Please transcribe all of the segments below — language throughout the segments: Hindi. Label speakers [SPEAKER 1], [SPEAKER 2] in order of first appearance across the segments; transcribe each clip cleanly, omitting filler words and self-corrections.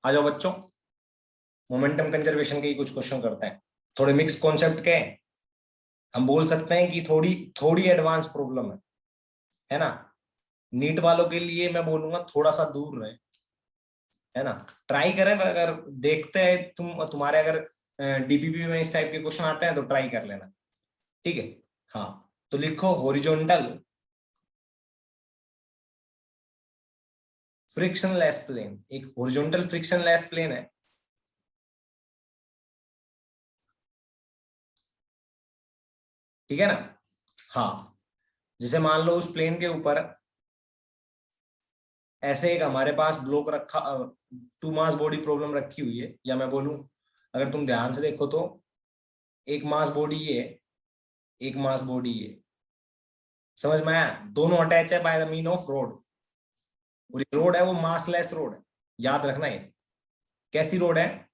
[SPEAKER 1] आ जाओ बच्चों, मोमेंटम कंजर्वेशन के ही कुछ क्वेश्चन करते हैं, थोड़े मिक्स कॉन्सेप्ट के हैं। हम बोल सकते हैं कि थोड़ी थोड़ी एडवांस प्रॉब्लम है ना। नीट वालों के लिए मैं बोलूंगा थोड़ा सा दूर रहे, है ना। ट्राई करें, अगर देखते हैं तुम्हारे अगर डीपीपी में इस टाइप के क्वेश्चन आते हैं तो ट्राई कर लेना, ठीक है। हाँ, तो लिखो हॉरिजॉन्टल फ्रिक्शनलेस प्लेन, एक हॉरिजॉन्टल फ्रिक्शनलेस प्लेन है, ठीक है ना। हाँ, जैसे मान लो उस प्लेन के ऊपर ऐसे एक हमारे पास ब्लॉक रखा, टू मास बॉडी प्रॉब्लम रखी हुई है, या मैं बोलूं अगर तुम ध्यान से देखो तो एक मास बॉडी ये है, एक मास बॉडी ये, समझ में आया। दोनों अटैच है by the mean of road, और ये रोड है वो मासलेस रोड है, याद रखना। ये कैसी रोड है?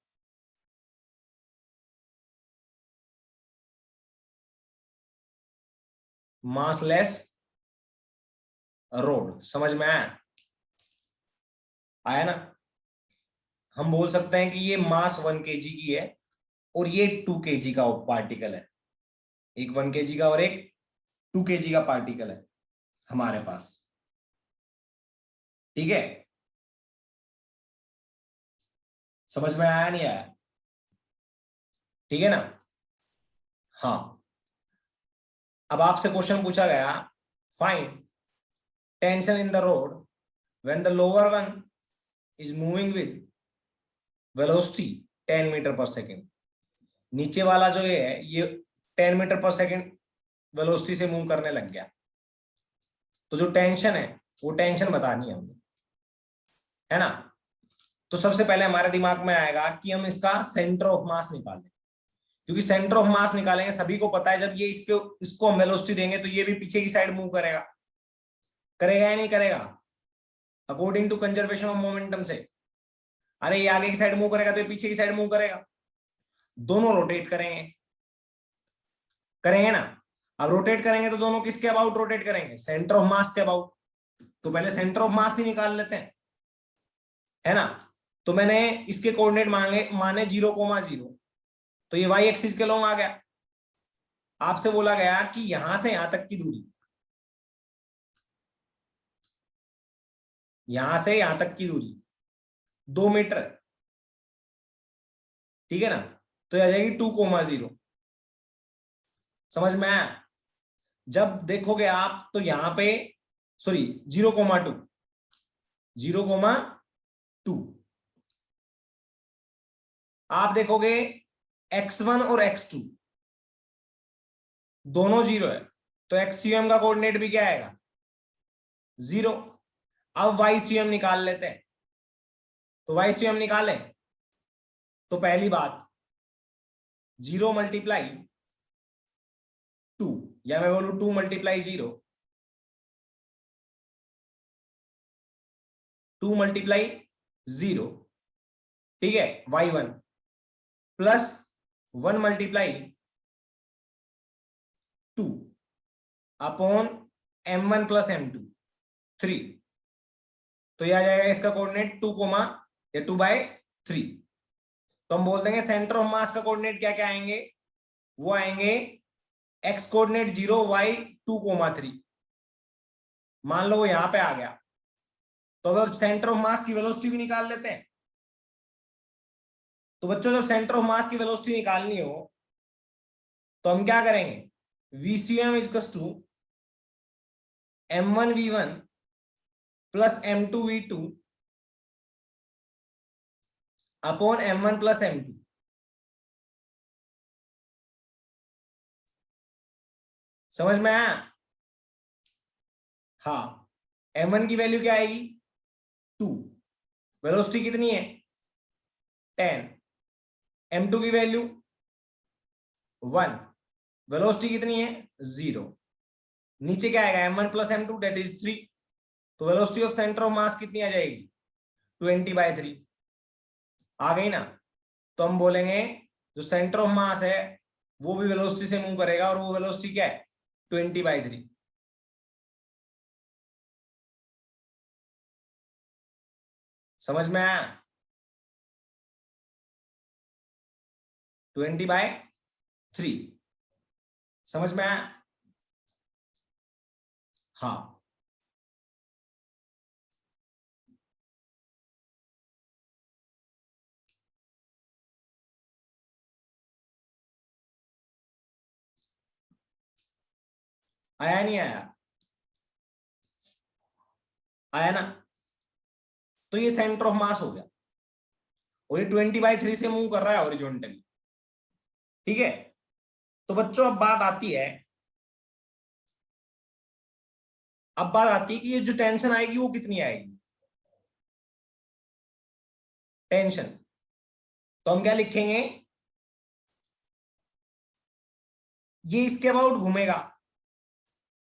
[SPEAKER 1] मासलेस रोड, समझ में आया? आया ना। हम बोल सकते हैं कि ये मास 1 kg की है और ये 2 kg का पार्टिकल है, एक 1 kg का और एक 2 kg का पार्टिकल है हमारे पास, ठीक है। समझ में आया नहीं आया? ठीक है ना। हाँ, अब आपसे क्वेश्चन पूछा गया, find tension in the rod when the lower one is moving with velocity 10 metre per second. नीचे वाला जो ये 10 मीटर पर सेकेंड वेलोसिटी से मूव करने लग गया, तो जो टेंशन है वो टेंशन बतानी है हमें, है ना। तो सबसे पहले हमारे दिमाग में आएगा कि हम इसका सेंटर ऑफ मास निकालें, क्योंकि सेंटर ऑफ मास निकालेंगे, सभी को पता है जब ये इसको हम वेलोसिटी देंगे तो ये भी पीछे की साइड मूव करेगा, करेगा या नहीं करेगा, according to conservation of momentum से। अरे ये आगे की साइड मूव करेगा तो ये पीछे की साइड मूव करेगा, दोनों रोटेट करेंगे, करेंगे ना। अब रोटेट करेंगे तो दोनों किसके अबाउट रोटेट करेंगे? सेंटर ऑफ मास के अबाउट। तो पहले सेंटर ऑफ मास ही निकाल लेते हैं, है ना। तो मैंने इसके कोऑर्डिनेट माने 0,0, तो ये वाई एक्सिस के लॉन्ग आ गया। आपसे बोला गया कि यहां से यहां तक की दूरी, यहां से यहां तक की दूरी 2 मीटर, ठीक है ना। तो आ जाएगी 2,0। समझ में आया? जब देखोगे आप तो यहां पे, सॉरी 0,2, 0,2 आप देखोगे x1 और x2 दोनों 0 है, तो XCM का कोऑर्डिनेट भी क्या आएगा? 0। अब YCM निकाल लेते हैं, तो YCM निकालें तो पहली बात 0 मल्टीप्लाई 2, या मैं बोलूं 2 मल्टीप्लाई 0, 2 मल्टीप्लाई 0, ठीक है, y1 plus 1 multiply 2 upon m1 plus m2 3। तो यह आ जाएगा इसका कोऑर्डिनेट 2,3। तो हम बोल देंगे सेंटर ऑफ मास का कोऑर्डिनेट क्या क्या आएंगे? वो आएंगे x कोऑर्डिनेट 0, y 2,3। मान लो वो यहां पे आ गया, तो अब सेंटर ऑफ मास की वेलोसिटी भी निकाल लेते हैं। तो बच्चों जब सेंटर ऑफ मास की वेलोसिटी निकालनी हो तो हम क्या करेंगे? VCM is to m1v1 plus m2v2 upon m1 plus m2। समझ में आया? हाँ, m1 की वैल्यू क्या आएगी? 2, वेलोसिटी कितनी है? 10, m2 की वैल्यू 1, वेलोसिटी कितनी है? 0। नीचे क्या आएगा? m1 plus m2 that is 3। तो velocity of centre of mass कितनी आ जाएगी? 20/3 आ गई ना। तो हम बोलेंगे जो सेंटर ऑफ मास है वो भी वेलोसिटी से मूव करेगा, और वो वेलोसिटी क्या है? 20/3। समझ में आया? 20/3। समझ में आया? हाँ, आया नहीं आया? आया ना? तो ये सेंटर ऑफ मास हो गया और ये 20/3 से मूव कर रहा है हॉरिजॉन्टली। ठीक है, तो बच्चों अब बात आती है कि ये जो टेंशन आएगी वो कितनी आएगी? टेंशन तो हम क्या लिखेंगे, ये इसके अबाउट घूमेगा,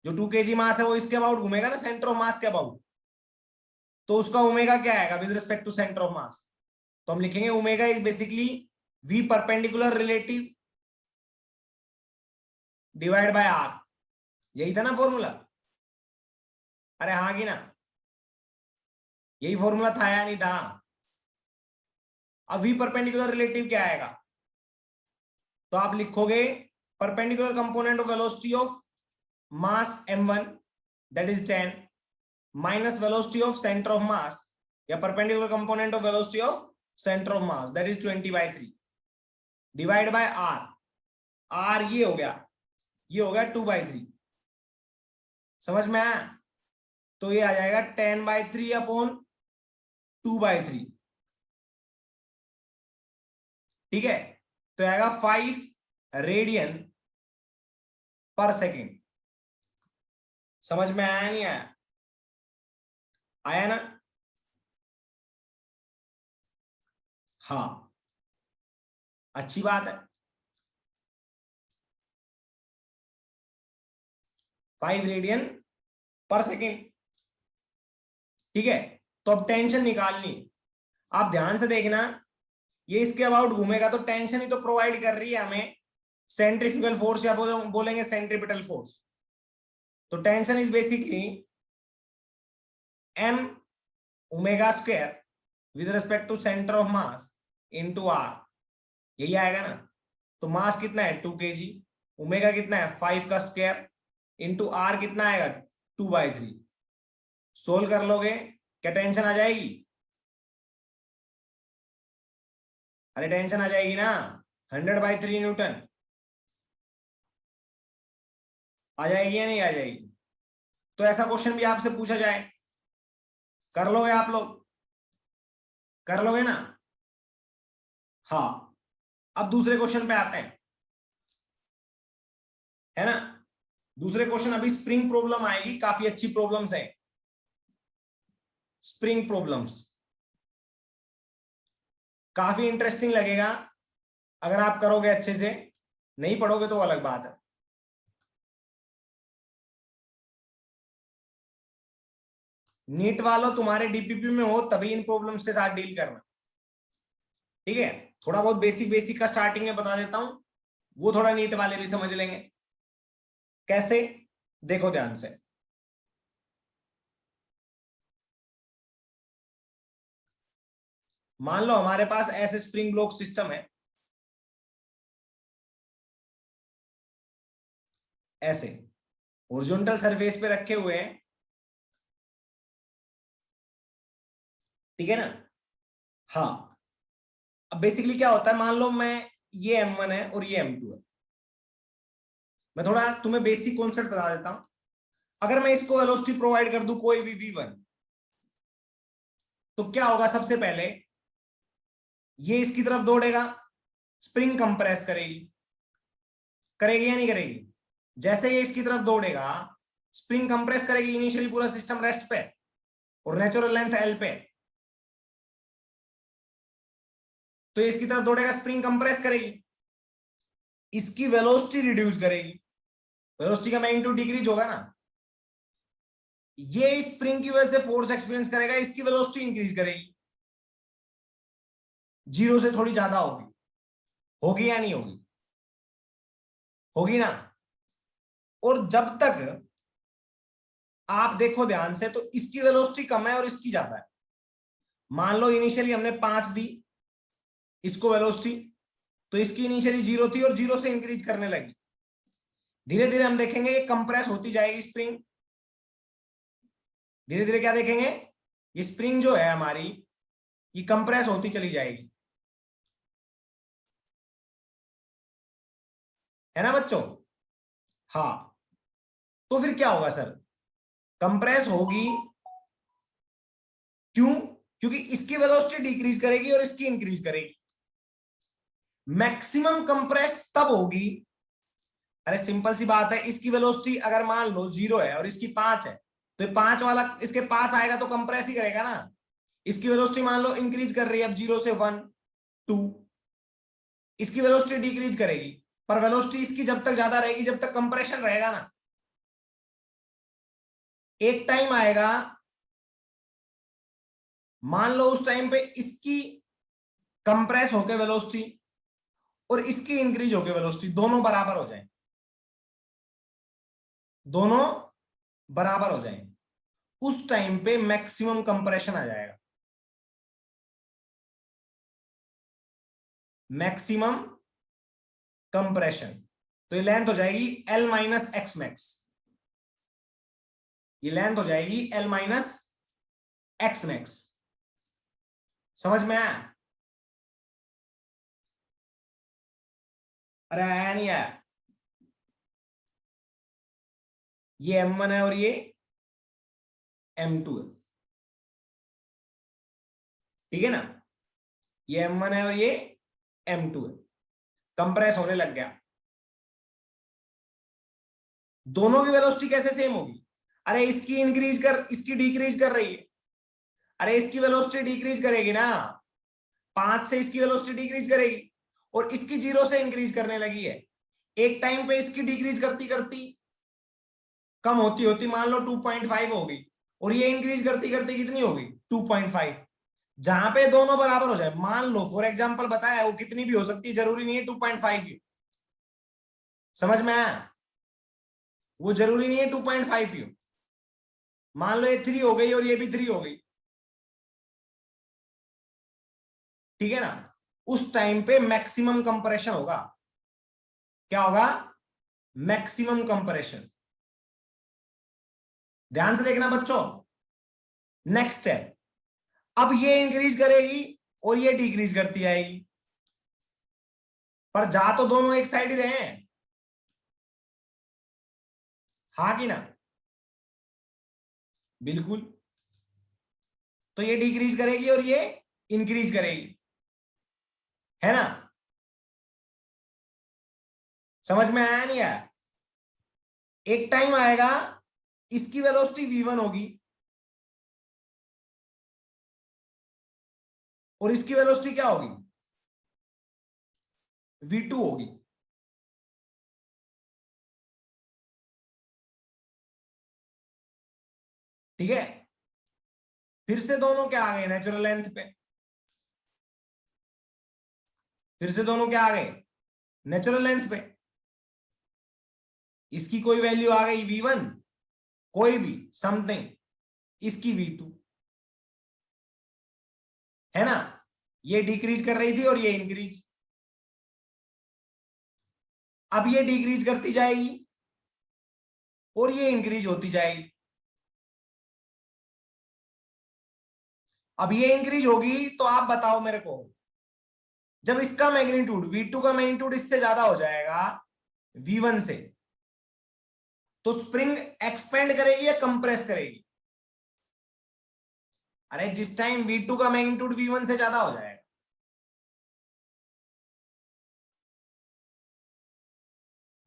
[SPEAKER 1] जो 2 kg मास है वो इसके अबाउट घूमेगा ना, सेंटर ऑफ मास के अबाउट। तो उसका ओमेगा क्या आएगा with respect to centre of mass? तो हम लिखेंगे omega is basically v perpendicular relative divide by r। यही था ना फॉर्मूला? अरे हाँ कि ना? यही फॉर्मूला था या नहीं था? अब v परपेंडिकुलर रिलेटिव क्या आएगा? तो आप लिखोगे perpendicular component of velocity of mass m1 that is 10 minus velocity of centre of mass या perpendicular component of velocity of centre of mass that is 20/3 divide by r। r ये हो गया 2/3। समझ में आया? तो ये आ जाएगा 10/3 अपॉन 2/3। ठीक है, तो आएगा 5 रेडियन पर सेकेंड। समझ में आया नहीं आया? आया ना? हाँ, अच्छी बात है। 5 रेडियन पर सेकेंड। ठीक है, तो अब टेंशन निकालनी। आप ध्यान से देखना, ये इसके अबाउट घूमेगा तो टेंशन ही तो प्रोवाइड कर रही है हमें सेंट्रीफ्यूगल फोर्स या बोलेंगे सेंट्रीपिटल फोर्स। तो tension is basically m omega square with respect to centre of mass into r। यही आएगा ना? तो मास कितना है 2 kg, ओमेगा कितना है 5 का स्क्वायर इनटू r कितना आएगा 2/3। सोल्व कर लोगे क्या टेंशन आ जाएगी? अरे टेंशन आ जाएगी ना? 100/3 न्यूटन आ जाएगी या नहीं आ जाएगी? तो ऐसा क्वेश्चन भी आपसे पूछा जाए, कर लोगे आप लोग? कर लोगे ना? हाँ, अब दूसरे क्वेश्चन पे आते हैं, है ना? दूसरे क्वेश्चन अभी स्प्रिंग प्रॉब्लम आएगी, काफी अच्छी प्रॉब्लम्स है स्प्रिंग प्रॉब्लम्स। काफी इंटरेस्टिंग लगेगा अगर आप करोगे अच्छे से, नहीं पढ़ोगे तो अलग बात है। नीट वालों तुम्हारे डीपीपी में हो तभी इन प्रॉब्लम्स के साथ डील करना। ठीक है, थोड़ा बहुत बेसिक का स्टार्टिंग में बता देता हूं, वो थोड़ा नीट वाले भी समझ लेंगे। कैसे? देखो ध्यान से। मान लो हमारे पास ऐसे स्प्रिंग ब्लॉक सिस्टम है, ऐसे हॉरिजॉन्टल सरफेस पे रखे हुए हैं। ठीक है ना? हाँ, अब बेसिकली क्या होता है, मान लो मैं ये m1 है और ये m2 है। मैं थोड़ा तुम्हें बेसिक कॉन्सेप्ट बता देता हूं। अगर मैं इसको वेलोसिटी प्रोवाइड कर दूं कोई भी v1, तो क्या होगा? सबसे पहले ये इसकी तरफ दौड़ेगा, स्प्रिंग कंप्रेस करेगी, करेगी या नहीं करेगी? जैसे ये इसकी तरफ दौड़ेगा, स्प्रिंग कंप्रेस करेगी, इनिशियली पूरा सिस्टम रेस्ट पे और नेचुरल लेंथ एल पे। तो ये इसकी तरफ दौड़ेगा, स्प्रिंग कंप्रेस करेगी, इसकी वेलोसिटी रिड्यूस करेगी, वेलोसिटी का मैग्नीट्यूड डिक्रीज होगा ना। ये इस स्प्रिंग की वजह से फोर्स एक्सपीरियंस करेगा, इसकी वेलोसिटी इंक्रीज करेगी, जीरो से थोड़ी ज्यादा होगी। होगी या नहीं होगी? होगी ना? और जब तक आप देखो ध्यान से, तो इसकी वेलोसिटी कम है और इसकी ज्यादा है। मान लो इनिशियली हमने 5 दी इसको वेलोसिटी, तो इसकी इनिशियली 0 थी और 0 से इंक्रीज करने लगी। धीरे धीरे हम देखेंगे ये कंप्रेस होती जाएगी स्प्रिंग। धीरे धीरे क्या देखेंगे, ये स्प्रिंग जो है हमारी ये कंप्रेस होती चली जाएगी, है ना बच्चों। हाँ, तो फिर क्या होगा सर, कंप्रेस होगी, क्यों, क्योंकि इसकी वेलोसिटी डिक्रीज करेगी और इसकी इंक्रीज करेगी। मैक्सिमम कंप्रेस तब होगी, अरे सिंपल सी बात है, इसकी वेलोसिटी अगर मान लो 0 है और इसकी 5 है, तो 5 वाला इसके पास आएगा तो कंप्रेस ही करेगा ना। इसकी वेलोसिटी मान लो इंक्रीज कर रही है अब 0 से 1 2, इसकी वेलोसिटी डिक्रीज करेगी, पर वेलोसिटी इसकी जब तक ज्यादा रहेगी जब तक कंप्रेशन रहेगा ना। एक टाइम आएगा, मान लो उस टाइम पे इसकी कंप्रेस होकर वेलोसिटी और इसकी इंक्रीज होकर वेलोसिटी दोनों बराबर हो जाए, दोनों बराबर हो जाए, उस टाइम पे मैक्सिमम कंप्रेशन आ जाएगा। मैक्सिमम कंप्रेशन, तो ये लेंथ हो जाएगी L माइनस एक्स मैक्स, ये लेंथ हो जाएगी L माइनस एक्स मैक्स। समझ में आया? अरे आया नहीं आया? ये M1 है और ये M2 है, ठीक है ना। ये M1 है और ये M2 है, कंप्रेस होने लग गया। दोनों की वेलोसिटी कैसे सेम होगी, अरे इसकी इंक्रीज कर इसकी डिक्रीज कर रही है, अरे इसकी वेलोसिटी डिक्रीज करेगी ना, 5 से इसकी वेलोसिटी डिक्रीज करेगी और इसकी 0 से इंक्रीज करने लगी है। एक टाइम पे इसकी डिक्रीज करती करती कम होती होती मान लो 2.5 हो गई और ये इंक्रीज करती करती कितनी होगी 2.5। जहां पे दोनों बराबर हो जाए, मान लो फॉर एग्जांपल बताया वो कितनी भी हो सकती है, जरूरी नहीं है 2.5 की। समझ में आया? वो जरूरी नहीं है 2.5 की। मान लो ये 3 हो गई और ये भी 3 हो गई, ठीक है ना। उस टाइम पे मैक्सिमम कंप्रेशन होगा। क्या होगा? Maximum compression. ध्यान से देखना बच्चों। नेक्स्ट है, अब ये इंक्रीज करेगी और ये डिक्रीज करती आएगी, पर जा तो दोनों एक साइड ही रहे हैं, हाँ कि ना? बिल्कुल। तो ये डिक्रीज करेगी और ये इंक्रीज करेगी, है ना। समझ में आया नहीं आया? एक टाइम आएगा इसकी वेलोसिटी v1 होगी और इसकी वेलोसिटी क्या होगी v2 होगी, ठीक है। फिर से दोनों क्या आ गए नेचुरल लेंथ पे, फिर से दोनों क्या आ गए नेचुरल लेंथ पे। इसकी कोई वैल्यू आ गई v1, कोई भी समथिंग, इसकी v2, है ना। ये डिक्रीज कर रही थी और ये इंक्रीज, अब ये डिक्रीज करती जाएगी और ये इंक्रीज होती जाएगी। अब ये इंक्रीज होगी तो आप बताओ मेरे को, जब इसका मैग्नीट्यूड v2 का मैग्नीट्यूड इससे ज्यादा हो जाएगा v1 से, तो स्प्रिंग एक्सपेंड करेगी या कंप्रेस करेगी? अरे जिस टाइम v2 का मैग्नीट्यूड v1 से ज्यादा हो जाएगा,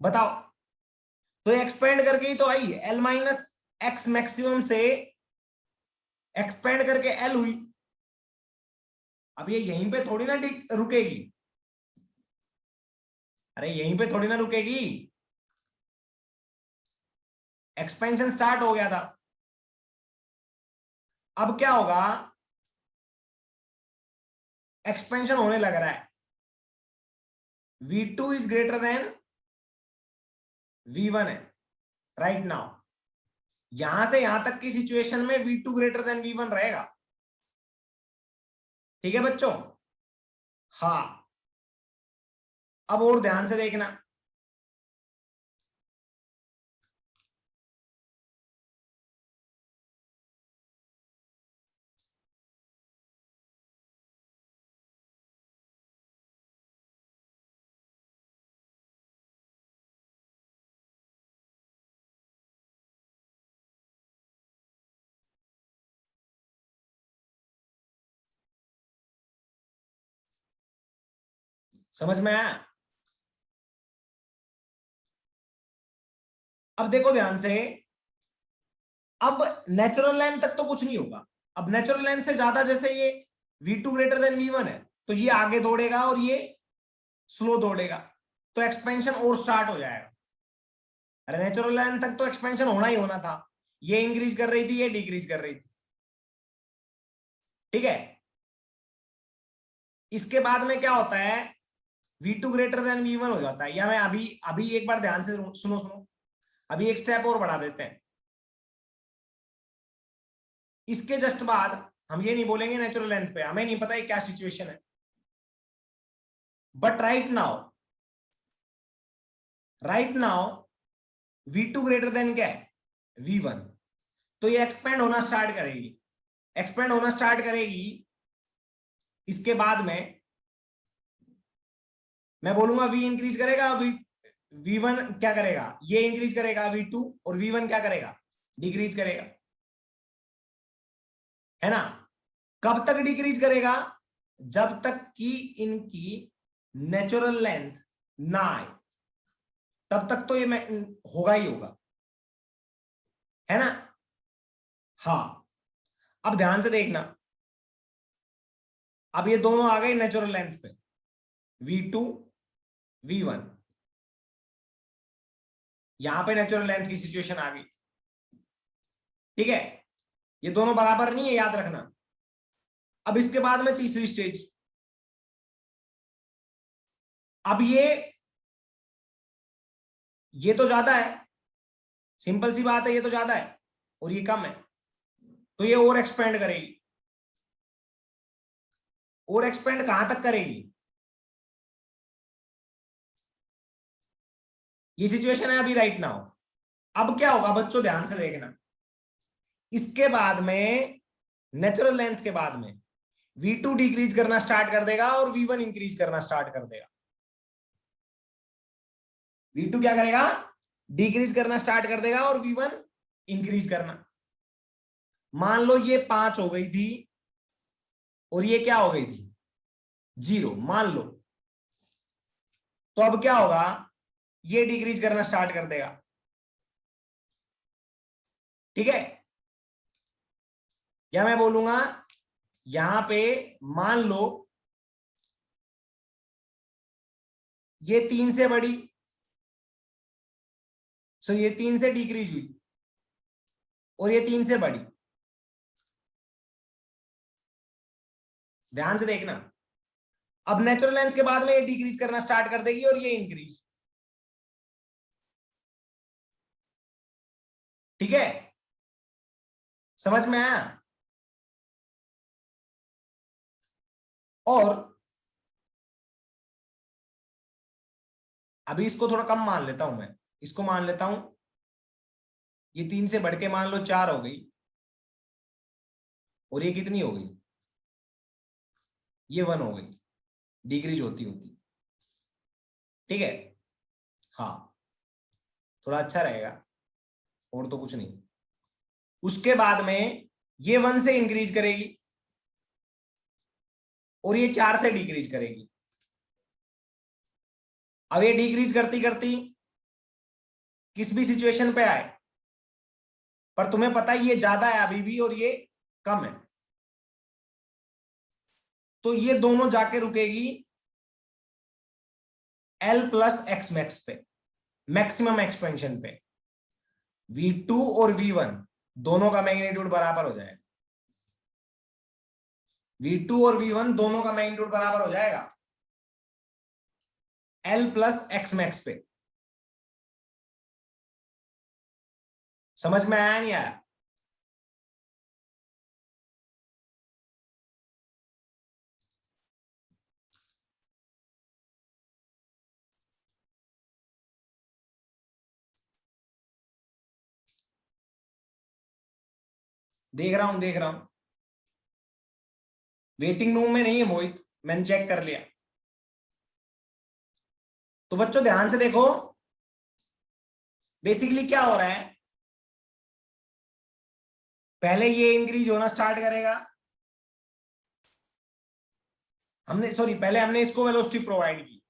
[SPEAKER 1] बताओ। तो एक्सपेंड करके ही तो आई, L माइनस एक्स मैक्सिमम से एक्सपेंड करके L हुई। अब ये यहीं पे थोड़ी ना रुकेगी, अरे यहीं पे थोड़ी ना रुकेगी, एक्सपेंशन स्टार्ट हो गया था। अब क्या होगा, एक्सपेंशन होने लग रहा है, v2 is greater than v1 है राइट नाउ। यहां से यहां तक की सिचुएशन में v2 ग्रेटर देन v1 रहेगा, ठीक है बच्चों। हाँ, अब और ध्यान से देखना, समझ में आया? अब देखो ध्यान से, अब नेचुरल लाइन तक तो कुछ नहीं होगा, अब नेचुरल लाइन से ज्यादा, जैसे ये v2 ग्रेटर देन v1 है, तो ये आगे दौड़ेगा और ये स्लो दौड़ेगा, तो एक्सपेंशन और स्टार्ट हो जाएगा। अरे नेचुरल लाइन तक तो एक्सपेंशन होना ही होना था, ये इंक्रीज कर रही थी, ये डिक्रीज कर रही थी, ठीक है। इसके बाद में क्या होता है, v2 ग्रेटर देन v1 हो जाता है, या मैं अभी अभी एक बार ध्यान से सुनो सुनो, अभी एक स्टेप और बढ़ा देते हैं। इसके जस्ट बाद हम ये नहीं बोलेंगे नेचुरल लेंथ पे, हमें नहीं पता है क्या सिचुएशन है, but right now v2 greater than क्या है, v1, तो ये एक्सपेंड होना स्टार्ट करेगी, एक्सपेंड होना स्टार्ट करेगी। इसके बाद में मैं बोलूंगा v इंक्रीज करेगा, v1 क्या करेगा, ये इंक्रीज करेगा v2, और v1 क्या करेगा, डिक्रीज करेगा, है ना। कब तक डिक्रीज करेगा, जब तक कि इनकी नेचुरल लेंथ ना आए, तब तक तो ये होगा ही होगा, है ना। हाँ, अब ध्यान से देखना, अब ये दोनों आ गए नेचुरल लेंथ पे, v2 v1, यहां पे नेचुरल लेंथ की सिचुएशन आ गई, ठीक है। ये दोनों बराबर नहीं है, याद रखना। अब इसके बाद में तीसरी स्टेज, अब ये तो ज्यादा है, सिंपल सी बात है, ये तो ज्यादा है और ये कम है, तो ये और एक्सपेंड करेगी, और एक्सपेंड कहां तक करेगी, ये सिचुएशन है अभी राइट नाउ। अब क्या होगा बच्चों, ध्यान से देखना, इसके बाद में नेचुरल लेंथ के बाद में v2 डिक्रीज करना स्टार्ट कर देगा और v1 इंक्रीज करना स्टार्ट कर देगा। v2 क्या करेगा, डिक्रीज करना स्टार्ट कर देगा और v1 इंक्रीज करना। मान लो ये 5 हो गई थी और ये क्या हो गई थी, 0 मान लो, तो अब क्या होगा, ये डिक्रीज करना स्टार्ट कर देगा, ठीक है। या मैं बोलूंगा यहां पे मान लो ये 3 से बड़ी, सो ये 3 से डिक्रीज हुई और ये 3 से बड़ी, ध्यान से देखना। अब नेचुरल लेंथ के बाद में ये डिक्रीज करना स्टार्ट कर देगी और ये इंक्रीज, ठीक है, समझ में आया। और अभी इसको थोड़ा कम मान लेता हूं मैं, इसको मान लेता हूं, ये 3 से बढ़ के मान लो 4 हो गई, और ये कितनी हो गई, ये 1 हो गई, डिक्रीज होती होती, ठीक है। हाँ, थोड़ा अच्छा रहेगा, और तो कुछ नहीं। उसके बाद में ये 1 से इंक्रीज करेगी और ये 4 से डिक्रीज करेगी। अब ये डिक्रीज करती करती किस भी सिचुएशन पे आए, पर तुम्हें पता है ये ज्यादा है अभी भी और ये कम है, तो ये दोनों जाके रुकेगी L प्लस एक्स मैक्स पे, मैक्सिमम एक्सपेंशन पे। v2 और v1 दोनों का मैग्नीट्यूड बराबर हो जाएगा, v2 और v1 दोनों का मैग्नीट्यूड बराबर हो जाएगा L प्लस एक्स मैक्स पे। समझ में आया नहीं आया? देख रहा हूं देख रहा हूं, वेटिंग रूम में नहीं है मोहित, मैंने चेक कर लिया। तो बच्चों ध्यान से देखो, बेसिकली क्या हो रहा है, पहले ये इंक्रीज होना स्टार्ट करेगा, हमने सॉरी पहले हमने इसको वेलोसिटी प्रोवाइड की,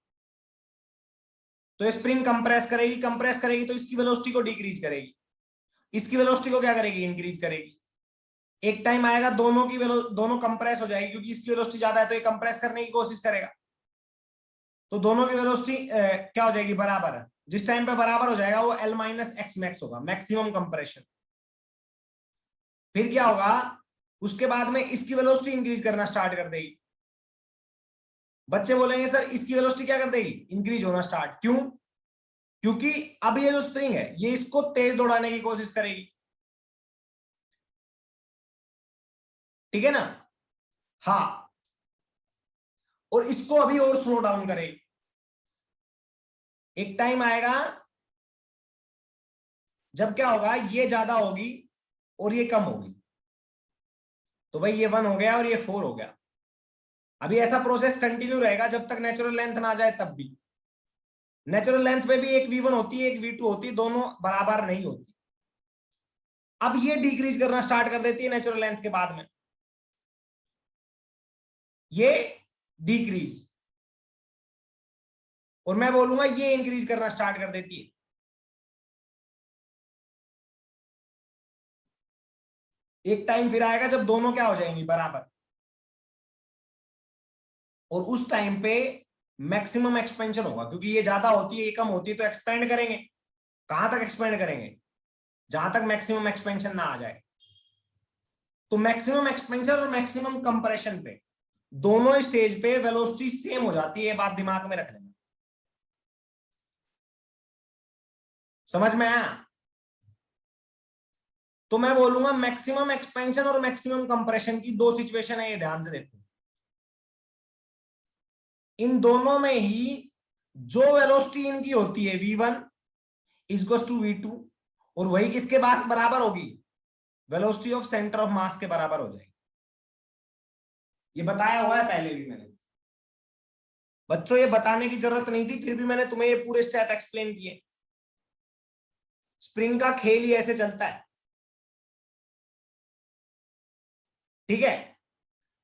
[SPEAKER 1] तो स्प्रिंग कंप्रेस करेगी, कंप्रेस करेगी तो इसकी वेलोसिटी को डिक्रीज करेगी, इसकी वेलोसिटी को क्या करेगी, इंक्रीज करेगी। एक टाइम आएगा दोनों की दोनों कंप्रेस हो जाएगी, क्योंकि इसकी वेलोसिटी ज्यादा है तो ये कंप्रेस करने की कोशिश करेगा, तो दोनों की वेलोसिटी क्या हो जाएगी, बराबर है। जिस टाइम पे बराबर हो जाएगा वो L माइनस एक्स मैक्स होगा, मैक्सिमम कंप्रेशन। फिर क्या होगा, उसके बाद में इसकी वेलोसिटी इंक्रीज करना स्टार्ट कर देगी। बच्चे बोलेंगे सर इसकी वेलोसिटी क्या कर देगी, इंक्रीज होना स्टार्ट, क्यों, क्योंकि अब ये जो स्प्रिंग है ये इसको तेज दौड़ाने की कोशिश करेगी, ठीक है ना। हाँ, और इसको अभी और स्लो डाउन करेगी। एक टाइम आएगा जब क्या होगा, ये ज्यादा होगी और ये कम होगी, तो भाई ये 1 हो गया और ये 4 हो गया। अभी ऐसा प्रोसेस कंटिन्यू रहेगा जब तक नेचुरल लेंथ ना आ जाए तब भी। नेचुरल लेंथ में भी एक V1 होती है, एक V2 होती है, दोनों बराबर नहीं होती। अब ये डिक्रीज करना स्टार्ट कर देती है नेचुरल लेंथ के बाद में, ये डिक्रीज, और मैं बोलूंगा ये इंक्रीज करना स्टार्ट कर देती है। एक टाइम फिर आएगा जब दोनों क्या हो जाएंगी, बराबर, और उस टाइम पे मैक्सिमम एक्सपेंशन होगा, क्योंकि ये ज्यादा होती है ये कम होती है, तो एक्सपेंड करेंगे। कहां तक एक्सपेंड करेंगे, जहां तक मैक्सिमम एक्सपेंशन ना आ जाए। तो मैक्सिमम एक्सपेंशन और मैक्सिमम कंप्रेशन पे दोनों स्टेज पे वेलोसिटी सेम हो जाती है, ये बात दिमाग में रख लेना। समझ में आया। तो मैं बोलूंगा मैक्सिमम एक्सपेंशन और मैक्सिमम कंप्रेशन की दो सिचुएशन है, ये ध्यान से देखो। इन दोनों में ही जो वेलोसिटी इनकी होती है v1 इक्वल्स टू v2, और वही किसके पास बराबर होगी, वेलोसिटी ऑफ सेंटर ऑफ मास के बराबर हो जाएगी। ये बताया हुआ है पहले भी मैंने बच्चों, ये बताने की जरूरत नहीं थी, फिर भी मैंने तुम्हें ये पूरे स्टेप एक्सप्लेन किए। स्प्रिंग का खेल ही ऐसे चलता है, ठीक है।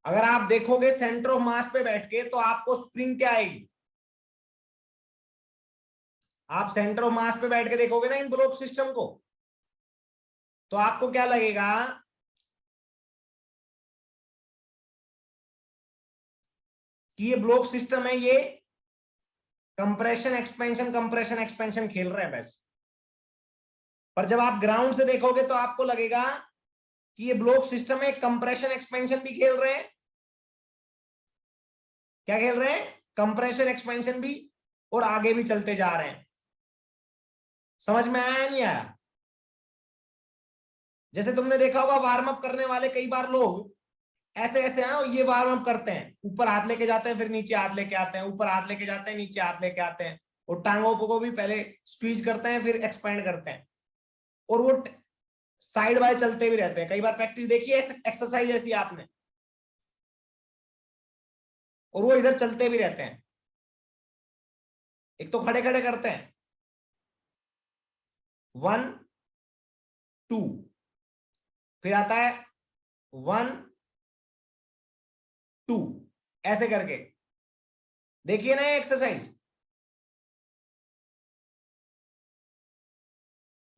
[SPEAKER 1] अगर आप देखोगे सेंटर ऑफ मास पे बैठ के तो आपको स्प्रिंग क्या आएगी, आप सेंटर ऑफ मास पे बैठ के देखोगे ना इन ब्लॉक सिस्टम को, तो आपको क्या लगेगा कि ये ब्लॉक सिस्टम है, ये कंप्रेशन एक्सपेंशन खेल रहे हैं बस। पर जब आप ग्राउंड से देखोगे तो आपको लगेगा कि ये ब्लॉक सिस्टम है, कंप्रेशन एक्सपेंशन भी खेल रहे हैं। क्या खेल रहे हैं, कंप्रेशन एक्सपेंशन भी, और आगे भी चलते जा रहे हैं। समझ में आया नहीं आया। जैसे तुमने देखा होगा वार्म अप करने वाले कई बार लोग ऐसे ऐसे हैं, ये वार्म अप करते हैं, ऊपर हाथ लेके जाते हैं, फिर नीचे हाथ लेके आते हैं, ऊपर हाथ लेके जाते हैं, नीचे हाथ लेके आते हैं, और टांगों को भी पहले स्क्वीज करते हैं फिर एक्सपेंड करते हैं, और वो साइड बाय चलते भी रहते हैं। कई बार प्रैक्टिस देखी है एक्सरसाइज ऐसी आपने, और वो इधर चलते भी रहते हैं। एक तो खड़े खड़े करते हैं, 1 2, फिर आता है 1 2, ऐसे करके देखिए ना ये एक्सरसाइज,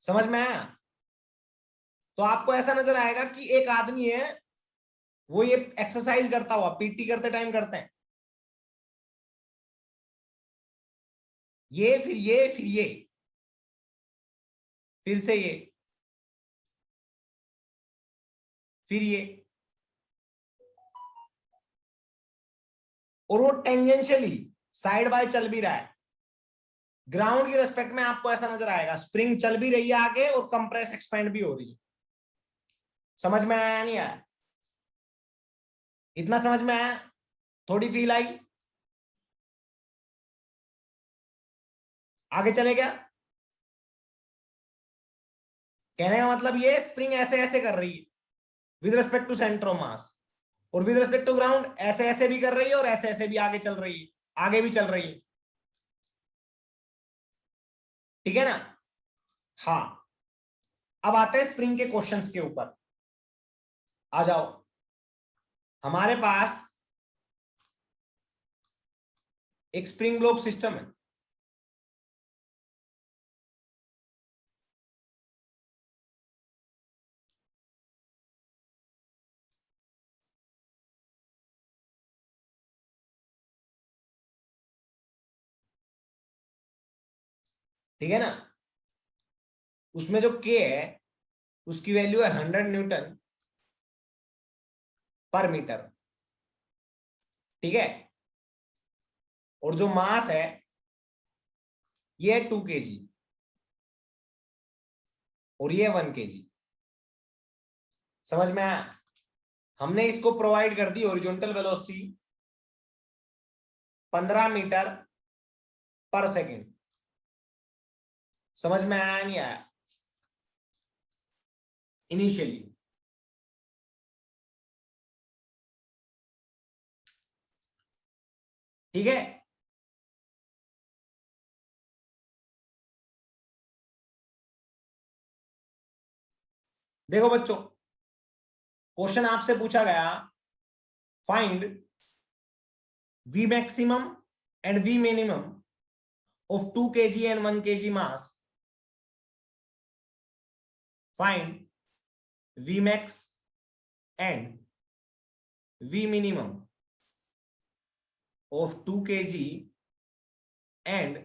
[SPEAKER 1] समझ में आया। तो आपको ऐसा नजर आएगा कि एक आदमी है, वो ये एक्सरसाइज करता हुआ पीटी करते टाइम करते हैं, ये फिर ये फिर ये, फिर से ये, फिर ये, और वो टेंजेंशियली साइड बाय चल भी रहा है। ग्राउंड की रेस्पेक्ट में आपको ऐसा नजर आएगा, स्प्रिंग चल भी रही है आगे और कंप्रेस एक्सपेंड भी हो रही है। समझ में आया नहीं आया, इतना समझ में आया, थोड़ी फील आई, आगे चले क्या। कहने का मतलब ये स्प्रिंग ऐसे ऐसे कर रही है, with respect to centre of mass, और विद रिस्पेक्ट टू ग्राउंड ऐसे ऐसे भी कर रही है और ऐसे ऐसे भी आगे चल रही है, आगे भी चल रही है। ठीक है ना? हाँ, अब आते हैं स्प्रिंग के क्वेश्चंस के ऊपर। आ जाओ, हमारे पास एक स्प्रिंग ब्लॉक सिस्टम है। ठीक है ना? उसमें जो के है उसकी वैल्यू है 100 न्यूटन पर मीटर। ठीक है? और जो मास है ये है 2 kg और ये 1 kg। समझ में आया? हमने इसको प्रोवाइड कर दी horizontal velocity 15 metre per second. समझ में आया नहीं आया? इनिशियली ठीक है? देखो बच्चों, क्वेश्चन आपसे पूछा गया, find V maximum and V minimum of 2 kg and 1 kg mass. Find V max and V minimum of 2 kg and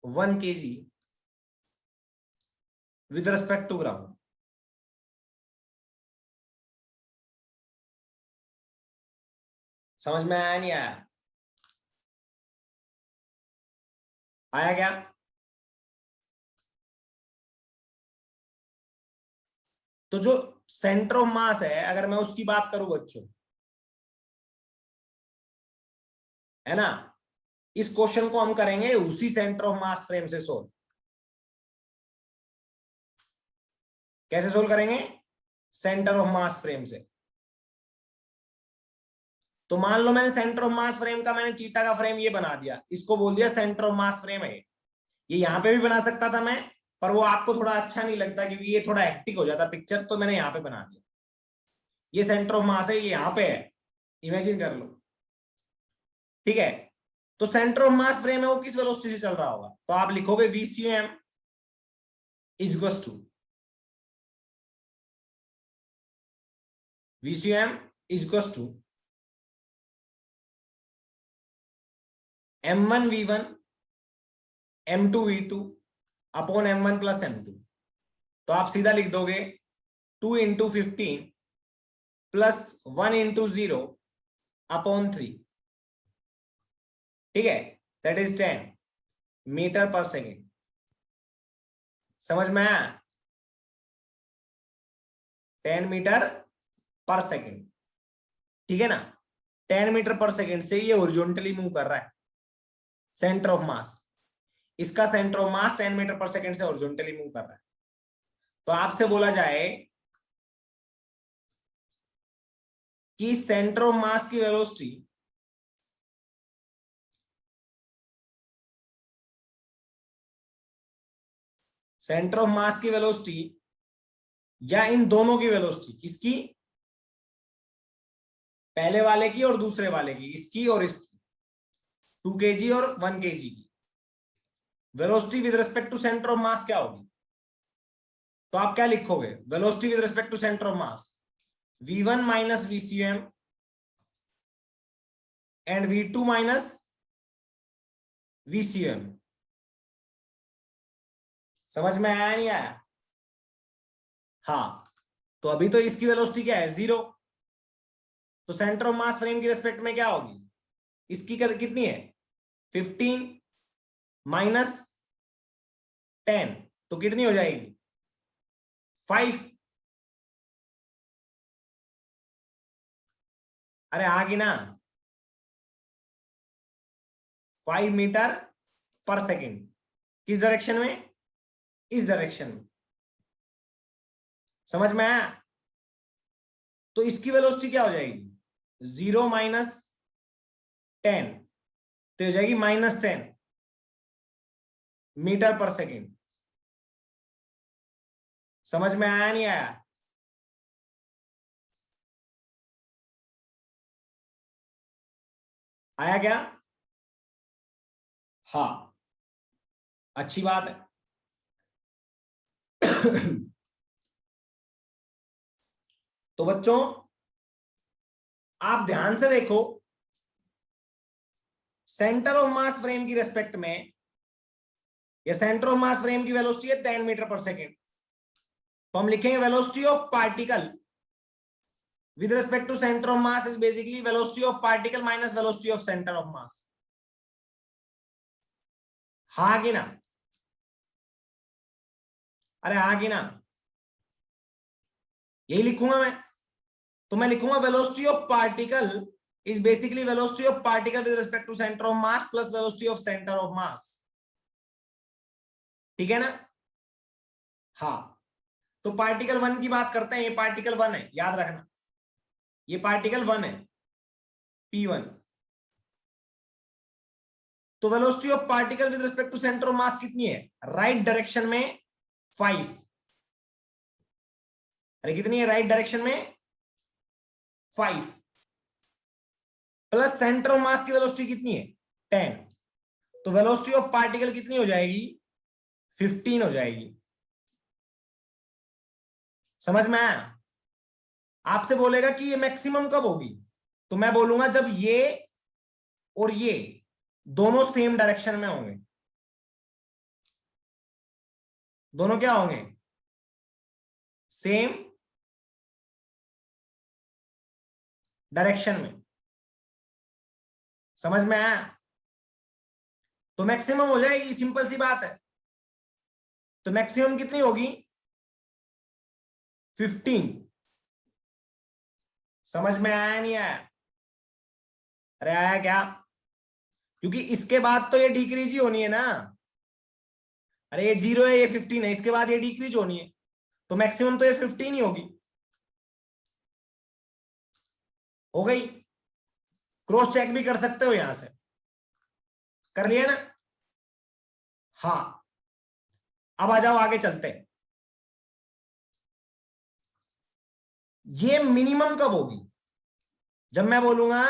[SPEAKER 1] 1 kg with respect to ground. समझ में आया नहीं आया? आया क्या? तो जो सेंटर ऑफ मास है, अगर मैं उसकी बात करूं बच्चों, है ना, इस क्वेश्चन को हम करेंगे उसी सेंटर ऑफ मास फ्रेम से सोल्व। कैसे सोल्व करेंगे? सेंटर ऑफ मास फ्रेम से। तो मान लो मैंने सेंटर ऑफ मास फ्रेम का, मैंने चीटा का फ्रेम ये बना दिया, इसको बोल दिया सेंटर ऑफ मास फ्रेम है। ये यहां पे भी बना सकता था मैं, पर वो आपको थोड़ा अच्छा नहीं लगता क्योंकि ये थोड़ा हेक्टिक हो जाता पिक्चर, तो मैंने यहां पे बना दिया। ये सेंटर ऑफ मास है, ये यहां पे है, इमेजिन कर लो। ठीक है? तो सेंटर ऑफ मास फ्रेम है, वो किस वेलोसिटी से चल रहा होगा? तो आप लिखोगे VCM is equals to VCM is equals to M1V1 M2V2 upon M1 plus M2। तो आप सीधा लिख दोगे 2 × 15 प्लस 1 × 0 अपॉन 3। ठीक है? That is 10 metre per second. समझ में आया? 10 मीटर पर सेकेंड। ठीक है ना? 10 मीटर पर सेकेंड से ये हॉरिजॉन्टली मूव कर रहा है, सेंटर ऑफ मास। इसका centre of mass 10 metre per second से हॉरिजॉन्टली मूव कर रहा है। तो आपसे बोला जाए कि सेंटर ऑफ मास की वेलोसिटी सेंटर ऑफ मास की वेलोसिटी या इन दोनों की वेलोसिटी, किसकी? पहले वाले की और दूसरे वाले की, इसकी और इसकी, 2 kg और 1 kg की velocity with respect to centre of mass क्या होगी? तो आप क्या लिखोगे? Velocity with respect to centre of mass V1 minus VCM and V2 minus VCM। समझ में आया नहीं आया? हाँ, तो अभी तो इसकी वेलोसिटी क्या है? 0। तो सेंटर ऑफ मास फ्रेम की रिस्पेक्ट में क्या होगी? इसकी कितनी है? 15 माइनस 10, तो कितनी हो जाएगी? 5। अरे आगे ना, 5 मीटर पर सेकेंड। किस डायरेक्शन में? इस डायरेक्शन में। समझ में आया? तो इसकी वेलोसिटी क्या हो जाएगी, 0 माइनस 10, तो हो जाएगी -10 मीटर पर सेकेंड। समझ में आया नहीं आया? आया क्या? हाँ, अच्छी बात है। तो बच्चों आप ध्यान से देखो, सेंटर ऑफ मास फ्रेम की रेस्पेक्ट में, ये सेंटर ऑफ मास फ्रेम की वेलोसिटी है 10 मीटर पर सेकेंड, तो हम लिखेंगे velocity of particle with respect to center of mass is basically velocity of particle minus velocity of center of mass। हाँ कि ना? अरे हाँ कि ना? यही लिखूंगा मैं, तो मैं लिखूंगा velocity of particle is basically velocity of particle with respect to centre of mass plus velocity of centre of mass. ठीक है ना? हाँ, तो पार्टिकल 1 की बात करते हैं, ये पार्टिकल 1 है, याद रखना ये पार्टिकल 1 है, P1। तो velocity of particle with respect to centre of mass कितनी है, राइट डायरेक्शन में 5। अरे कितनी है राइट डायरेक्शन में, 5, प्लस सेंटर ऑफ मास की वेलोसिटी कितनी है, 10। तो वेलोसिटी ऑफ पार्टिकल कितनी हो जाएगी, 15 हो जाएगी। समझ में आया? आपसे बोलेगा कि ये मैक्सिमम कब होगी, तो मैं बोलूंगा जब ये और ये दोनों सेम डायरेक्शन में होंगे। दोनों क्या होंगे, सेम डायरेक्शन में। समझ में आया? तो मैक्सिमम हो जाएगी, सिंपल सी बात है। तो मैक्सिमम कितनी होगी, 15। समझ में आया नहीं आया? अरे आया क्या? क्योंकि इसके बाद तो ये डिक्रीज ही होनी है ना। अरे ये 0 है, ये 15 है, इसके बाद ये डिक्रीज होनी है, तो मैक्सिमम तो ये 15 ही होगी। हो गई? क्रॉस चेक भी कर सकते हो, यहां से कर लिया ना? हाँ, अब आ जाओ आगे चलते हैं। ये मिनिमम कब होगी, जब मैं बोलूंगा,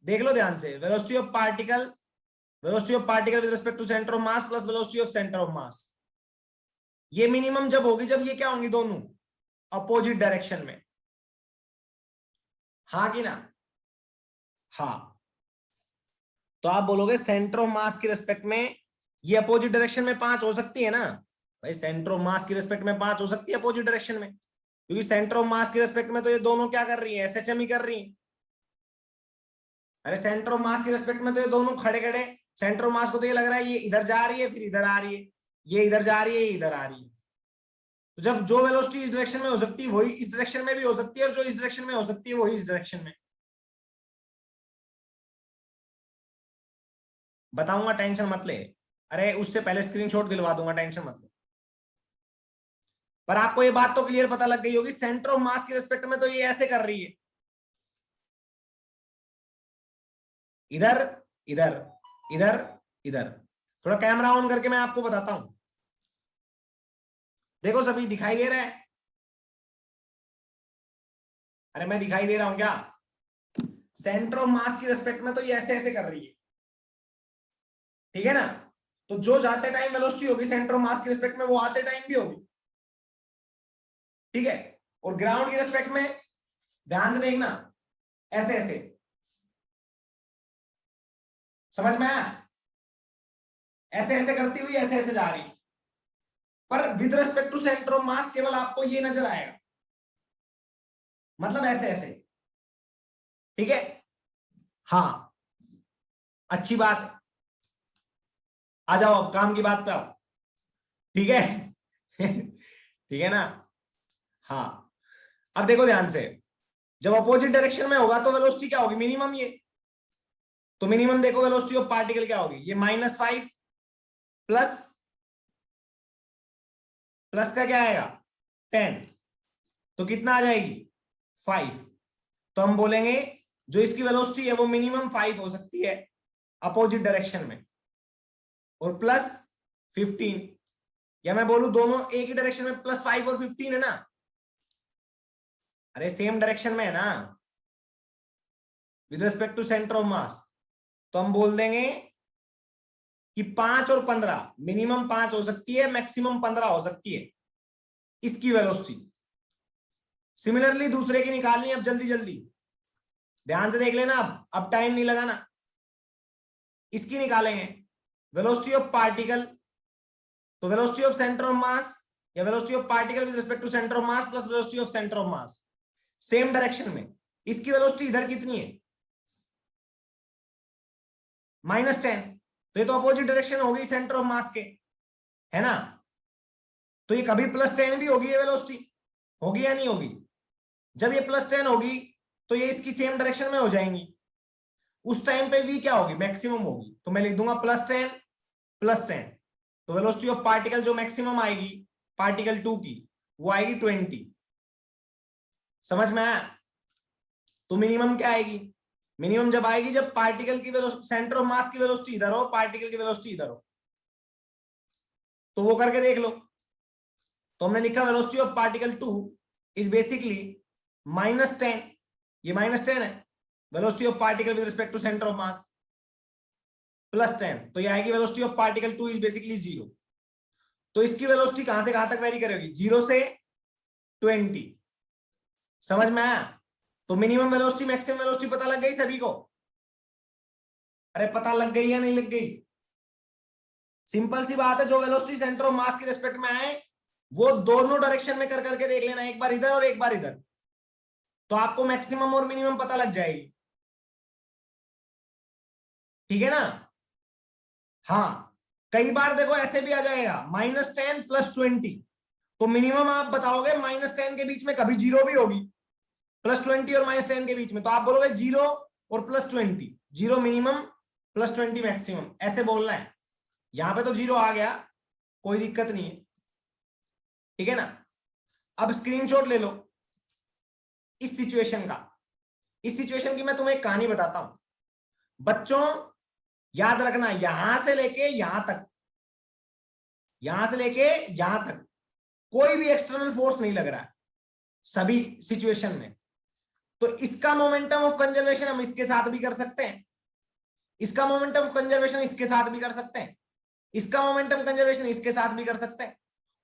[SPEAKER 1] देख लो ध्यान से, velocity of particle with respect to centre of mass plus velocity of centre of mass, ये मिनिमम जब होगी जब ये क्या होंगी, दोनों अपोजिट डायरेक्शन में। हाँ कि ना? हाँ, तो आप बोलोगे सेंटर ऑफ मास की रेस्पेक्ट में ये अपोजिट डायरेक्शन में 5 हो सकती है ना भाई, सेंटर ऑफ मास की रेस्पेक्ट में 5 हो सकती है अपोजिट डायरेक्शन में, क्योंकि सेंटर ऑफ मास की रेस्पेक्ट में तो ये दोनों क्या कर रही है, एसएचएम ही कर रही है। अरे सेंटर ऑफ मास की रेस्पेक्ट में तो ये दोनों खड़े खड़े, सेंटर ऑफ मास को तो ये लग रहा है ये इधर जा रही है फिर इधर आ रही है, ये इधर जा रही है ये इधर आ रही है। तो जब जो वेलोसिटी इस डायरेक्शन में हो सकती है वही इस डायरेक्शन में भी हो सकती है, और जो इस डायरेक्शन में हो सकती है वही इस डायरेक्शन में। बताऊंगा, टेंशन मत ले। अरे उससे पहले स्क्रीनशॉट दिलवा दूंगा, टेंशन मत ले। पर आपको ये बात तो क्लियर पता लग गई होगी, सेंटर ऑफ मास की रिस्पेक्ट में तो ये ऐसे कर रही है, इधर इधर इधर इधर। थोड़ा कैमरा ऑन करके मैं आपको बताता हूं, देखो सभी दिखाई दे रहा है? अरे मैं दिखाई दे रहा हूं क्या? सेंटर ऑफ मास की रिस्पेक्ट में तो ये ऐसे ऐसे कर रही है, ठीक है ना? तो जो जाते टाइम वेलोसिटी होगी सेंटर ऑफ मास की रिस्पेक्ट में वो आते टाइम भी होगी, ठीक है? और ग्राउंड की रिस्पेक्ट में ध्यान से देखना, ऐसे ऐसे। समझ में आया? ऐसे ऐसे करती हुई ऐसे ऐसे जा रही, पर with respect to centre of mass केवल आपको ये नजर आएगा, मतलब ऐसे ऐसे, ठीक है? हाँ, अच्छी बात। आ जाओ अब काम की बात पे आओ, ठीक है? ठीक है ना? हाँ, अब देखो ध्यान से, जब अपोजिट डायरेक्शन में होगा तो वेलोसिटी क्या होगी, मिनिमम ये। तो मिनिमम देखो वेलोसिटी ऑफ पार्टिकल क्या होगी, ये -5 प्लस प्लस का क्या आएगा, 10, तो कितना आ जाएगी 5, तो हम बोलेंगे जो इसकी वेलोसिटी है वो मिनिमम 5 हो सकती है अपोजिट डायरेक्शन में, और प्लस 15, या मैं बोलूं दोनों एक ही डायरेक्शन में प्लस 5 और 15 है ना, अरे सेम डायरेक्शन में है ना with respect to centre of mass, तो हम बोल देंगे कि 5 और 15, मिनिमम 5 हो सकती है, मैक्सिमम 15 हो सकती है इसकी वेलोसिटी। सिमिलरली दूसरे की निकालनी है, अब जल्दी जल्दी ध्यान से देख लेना, अब टाइम नहीं लगाना। इसकी निकालेंगे वेलोसिटी ऑफ पार्टिकल, तो velocity of centre of mass या velocity of particle with respect to centre of mass plus velocity of centre of mass, same direction में। इसकी वेलोसिटी इधर कितनी है, -10, तो ये तो अपोजिट डायरेक्शन होगी सेंटर ऑफ मास के, है ना, तो ये कभी +10 भी होगी ये वेलोसिटी, होगी या नहीं होगी? जब ये +10 होगी तो ये इसकी सेम डायरेक्शन में हो जाएंगी, उस टाइम पे v क्या होगी, मैक्सिमम होगी, तो मैं लिख दूंगा +10, तो वेलोसिटी ऑफ पार्टिकल जो मैक्सिमम आएगी पार्टिकल 2 की वो आएगी 20। समझ में आया? तो मिनिमम क्या आएगी, मिनिमम जब आएगी जब पार्टिकल की सेंटर ऑफ मास की वेलोसिटी इधर हो, पार्टिकल की वेलोसिटी इधर हो, तो वो करके देख लो। तो हमने लिखा velocity of particle 2 is basically -10, ये -10 है, velocity of particle with respect to centre of mass +10, तो ये आएगी velocity of particle 2 is basically 0। तो इसकी वेलोसिटी कहां से कहां तक वेरी करेगी, 0 से 20। समझ में आया? तो मिनिमम वेलोसिटी मैक्सिमम वेलोसिटी पता लग गई सभी को? अरे पता लग गई या नहीं लग गई? सिंपल सी बात है, जो वेलोसिटी सेंटर ऑफ मास के रिस्पेक्ट में आए वो दोनों डायरेक्शन में कर करके देख लेना, एक बार इधर और एक बार इधर, तो आपको मैक्सिमम और मिनिमम पता लग जाएगी। ठीक है ना? हाँ, कई बार देखो ऐसे भी आ जाएगा -10 + 20, तो मिनिमम आप बताओगे -10 के बीच में कभी 0 भी होगी, +20 और -10 के बीच में, तो आप बोलोगे 0 और +20, 0 मिनिमम +20 मैक्सिमम, ऐसे बोलना है। यहां पे तो 0 आ गया, कोई दिक्कत नहीं है, ठीक है ना? अब स्क्रीनशॉट ले लो इस सिचुएशन का। इस सिचुएशन की मैं तुम्हें एक कहानी बताता हूं बच्चों, याद रखना, यहां से लेके यहां तक, यहां से लेके यहां तक कोई भी एक्सटर्नल फोर्स नहीं लग रहा है सभी सिचुएशन में, तो इसका मोमेंटम ऑफ कंजर्वेशन हम इसके साथ भी कर सकते हैं, इसका मोमेंटम ऑफ कंजर्वेशन इसके साथ भी कर सकते हैं, इसका मोमेंटम कंजर्वेशन इसके साथ भी कर सकते हैं,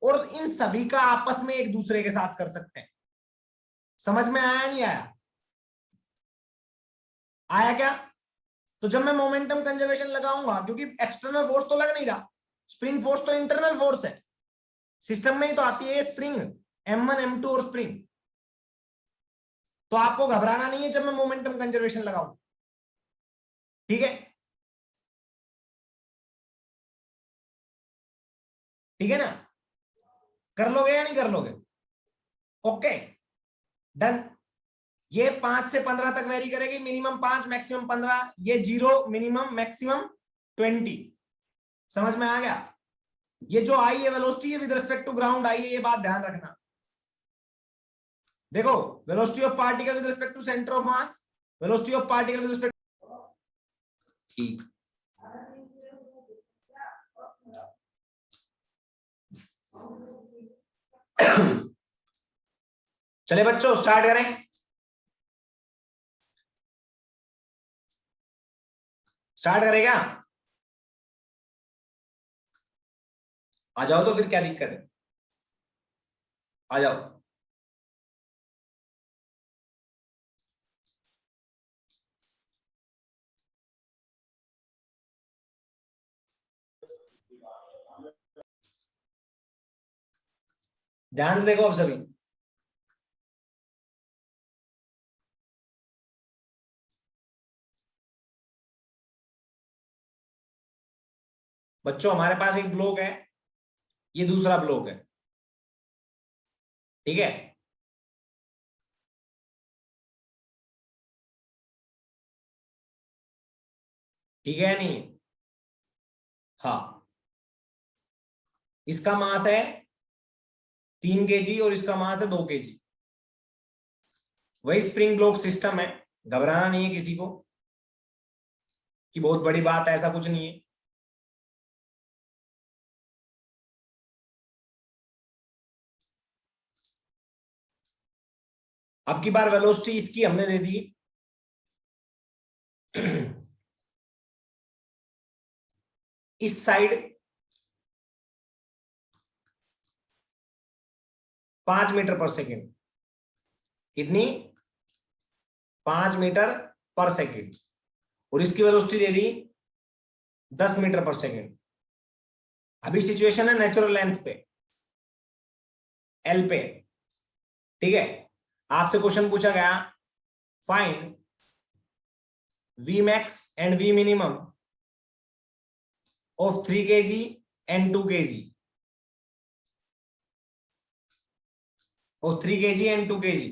[SPEAKER 1] और इन सभी का आपस में एक दूसरे के साथ कर सकते हैं। समझ में आया नहीं आया? आया क्या? तो जब मैं मोमेंटम कंजर्वेशन लगाऊंगा, क्योंकि एक्सटर्नल फोर्स तो लग नहीं रहा, स्प्रिंग फोर्स तो इंटरनल फोर्स है, सिस्टम में ही तो आती है स्प्रिंग, M1 M2 और स्प्रिंग, तो आपको घबराना नहीं है जब मैं मोमेंटम कंजर्वेशन लगाऊं, ठीक है? ठीक है ना? कर लोगे या नहीं कर लोगे? Okay, done. ये 5 से 15 तक वेरी करेगी, मिनिमम 5 मैक्सिमम 15, ये 0 मिनिमम मैक्सिमम 20। समझ में आ गया? ये जो आई है वेलोसिटी है विद रिस्पेक्ट टू ग्राउंड आई है, ये बात ध्यान रखना। देखो, velocity of particle with respect to centre of mass, velocity of particle with respect, ठीक, चले बच्चों स्टार्ट करें, स्टार्ट करें क्या? आ जाओ, तो फिर क्या दिक्कत है, आ जाओ। ध्यान से देखो अब सभी, बच्चों हमारे पास एक ब्लॉक है, ये दूसरा ब्लॉक है, ठीक है? ठीक है नहीं? हाँ, इसका मास है 3 kg और इसका मास है 2 kg, वही स्प्रिंग ब्लॉक सिस्टम है, घबराना नहीं है किसी को कि बहुत बड़ी बात है, ऐसा कुछ नहीं है। अब की बार वेलोसिटी इसकी हमने दे दी इस साइड 5 मीटर पर सेकेंड। कितनी? 5 मीटर पर सेकेंड। और इसकी वेलोसिटी दे दी 10 मीटर पर सेकेंड। अभी सिचुएशन है नेचुरल लेंथ पे, एल पे, ठीक है। आपसे क्वेश्चन पूछा गया find V max and V minimum of 3 kg and 2 kg, of 3 kg and 2 kg।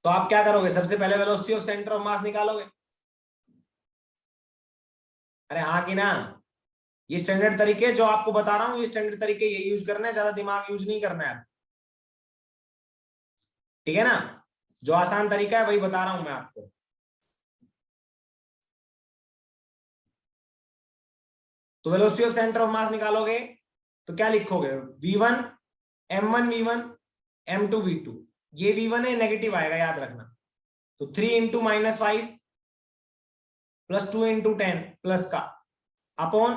[SPEAKER 1] तो आप क्या करोगे? सबसे पहले velocity of centre of mass निकालोगे। अरे हाँ कि ना? ये स्टैंडर्ड तरीके जो आपको बता रहा हूं, ये स्टैंडर्ड तरीके ये यूज करना है, ज्यादा दिमाग यूज नहीं करना है, ठीक है ना? जो आसान तरीका है वही बता रहा हूं मैं आपको। तो velocity of centre of mass निकालोगे तो क्या लिखोगे? v1 m1 v1 m2 v2। ये v1 है, नेगेटिव आएगा याद रखना। तो 3 इंटू -5 प्लस 2 इंटू 10 प्लस का अपॉन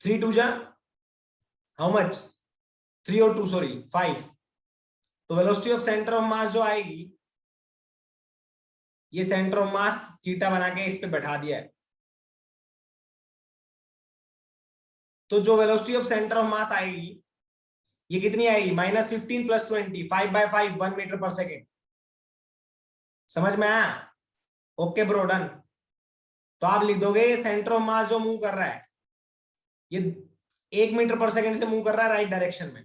[SPEAKER 1] 3 2 जा हाउ मच? 3 और 2 सॉरी 5। तो वेलोसिटी ऑफ सेंटर ऑफ मास जो आएगी, ये सेंटर ऑफ मास थीटा बना के इस पे बैठा दिया है। तो जो वेलोसिटी ऑफ सेंटर ऑफ मास आएगी ये कितनी आएगी? -15 प्लस 20, 5/5 1 मीटर पर सेकेंड। समझ में आया? Okay bro, done. तो आप लिख दोगे ये सेंटर ऑफ मास जो मूव कर रहा है, ये 1 मीटर पर सेकेंड से मूव कर रहा है राइट डायरेक्शन में।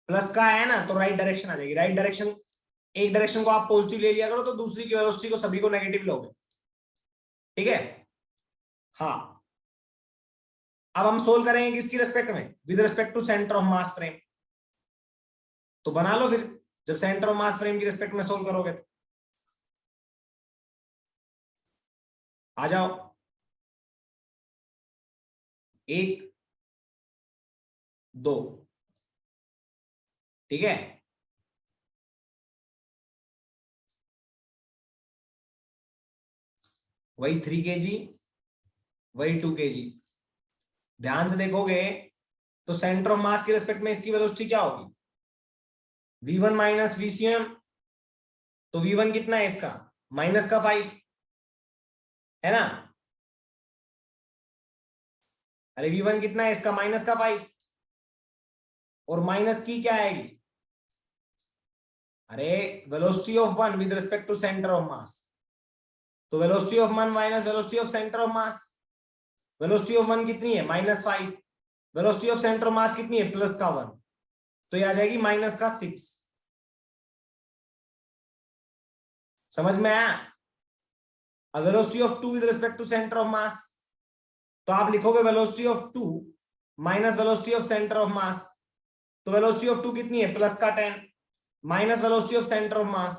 [SPEAKER 1] प्लस का है ना, तो राइट डायरेक्शन आ जाएगी। राइट डायरेक्शन, एक डायरेक्शन को आप पॉजिटिव ले लिया करो तो दूसरी की वेलोसिटी को सभी को नेगेटिव लोगे, ठीक है? हाँ, अब हम सोल्व करेंगे किसकी रेस्पेक्ट में? With respect to centre of mass frame. तो बना लो फिर, जब सेंटर ऑफ मास फ्रेम की रेस्पेक्ट में सोल्व करोगे तो आ जाओ। 1 2, ठीक है। वही 3 kg, वही 2 kg। ध्यान से देखोगे तो सेंटर ऑफ मास की रेस्पेक्ट में इसकी वेलोसिटी क्या होगी? v1 minus vcm। तो v1 कितना है इसका? माइनस का 5 है ना? अरे v1 कितना है इसका? माइनस का 5। और माइनस की क्या आएगी? अरे velocity of one with respect to centre of mass. तो velocity of one minus velocity of centre of mass. Velocity of one कितनी है? -5। Velocity of centre of mass कितनी है? प्लस का 1। तो ये आ जाएगी माइनस का 6। समझ में आया? Velocity of 2 with respect to centre of mass, तो आप लिखोगे velocity of 2 minus velocity of centre of mass. तो वेलोसिटी ऑफ 2 कितनी है? प्लस का 10 minus velocity of centre of mass,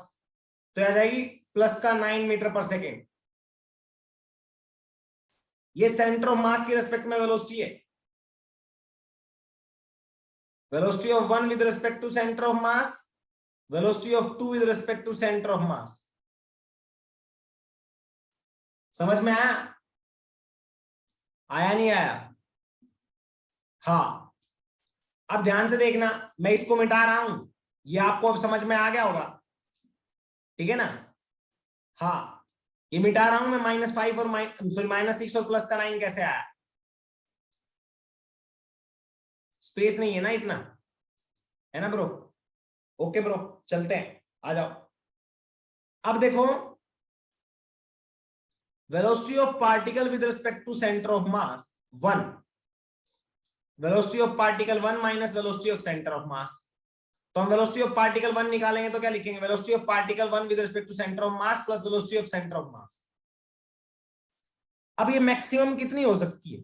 [SPEAKER 1] तो आ जाएगी प्लस का 9 मीटर पर सेकेंड। ये सेंटर ऑफ मास की रेस्पेक्ट में वेलोसिटी है। Velocity of 1 with respect to centre of mass, velocity of 2 with respect to centre of mass. समझ में आया? आया नहीं आया? हाँ, अब ध्यान से देखना, मैं इसको मिटा रहा हूं, ये आपको अब समझ में आ गया होगा, ठीक है ना? हाँ, ये मिटा रहा हूं मैं। -5 और -6 और प्लस का 9 कैसे आया? स्पेस नहीं है ना इतना, है ना ब्रो? ओके ब्रो, चलते हैं, आ जाओ। अब देखो, velocity of particle with respect to centre of mass 1, velocity of particle 1 minus velocity of centre of mass. तो हम वेलोसिटी ऑफ पार्टिकल 1 निकालेंगे तो क्या लिखेंगे? Velocity of particle 1 with respect to centre of mass plus velocity of centre of mass. अब ये मैक्सिमम कितनी हो सकती है?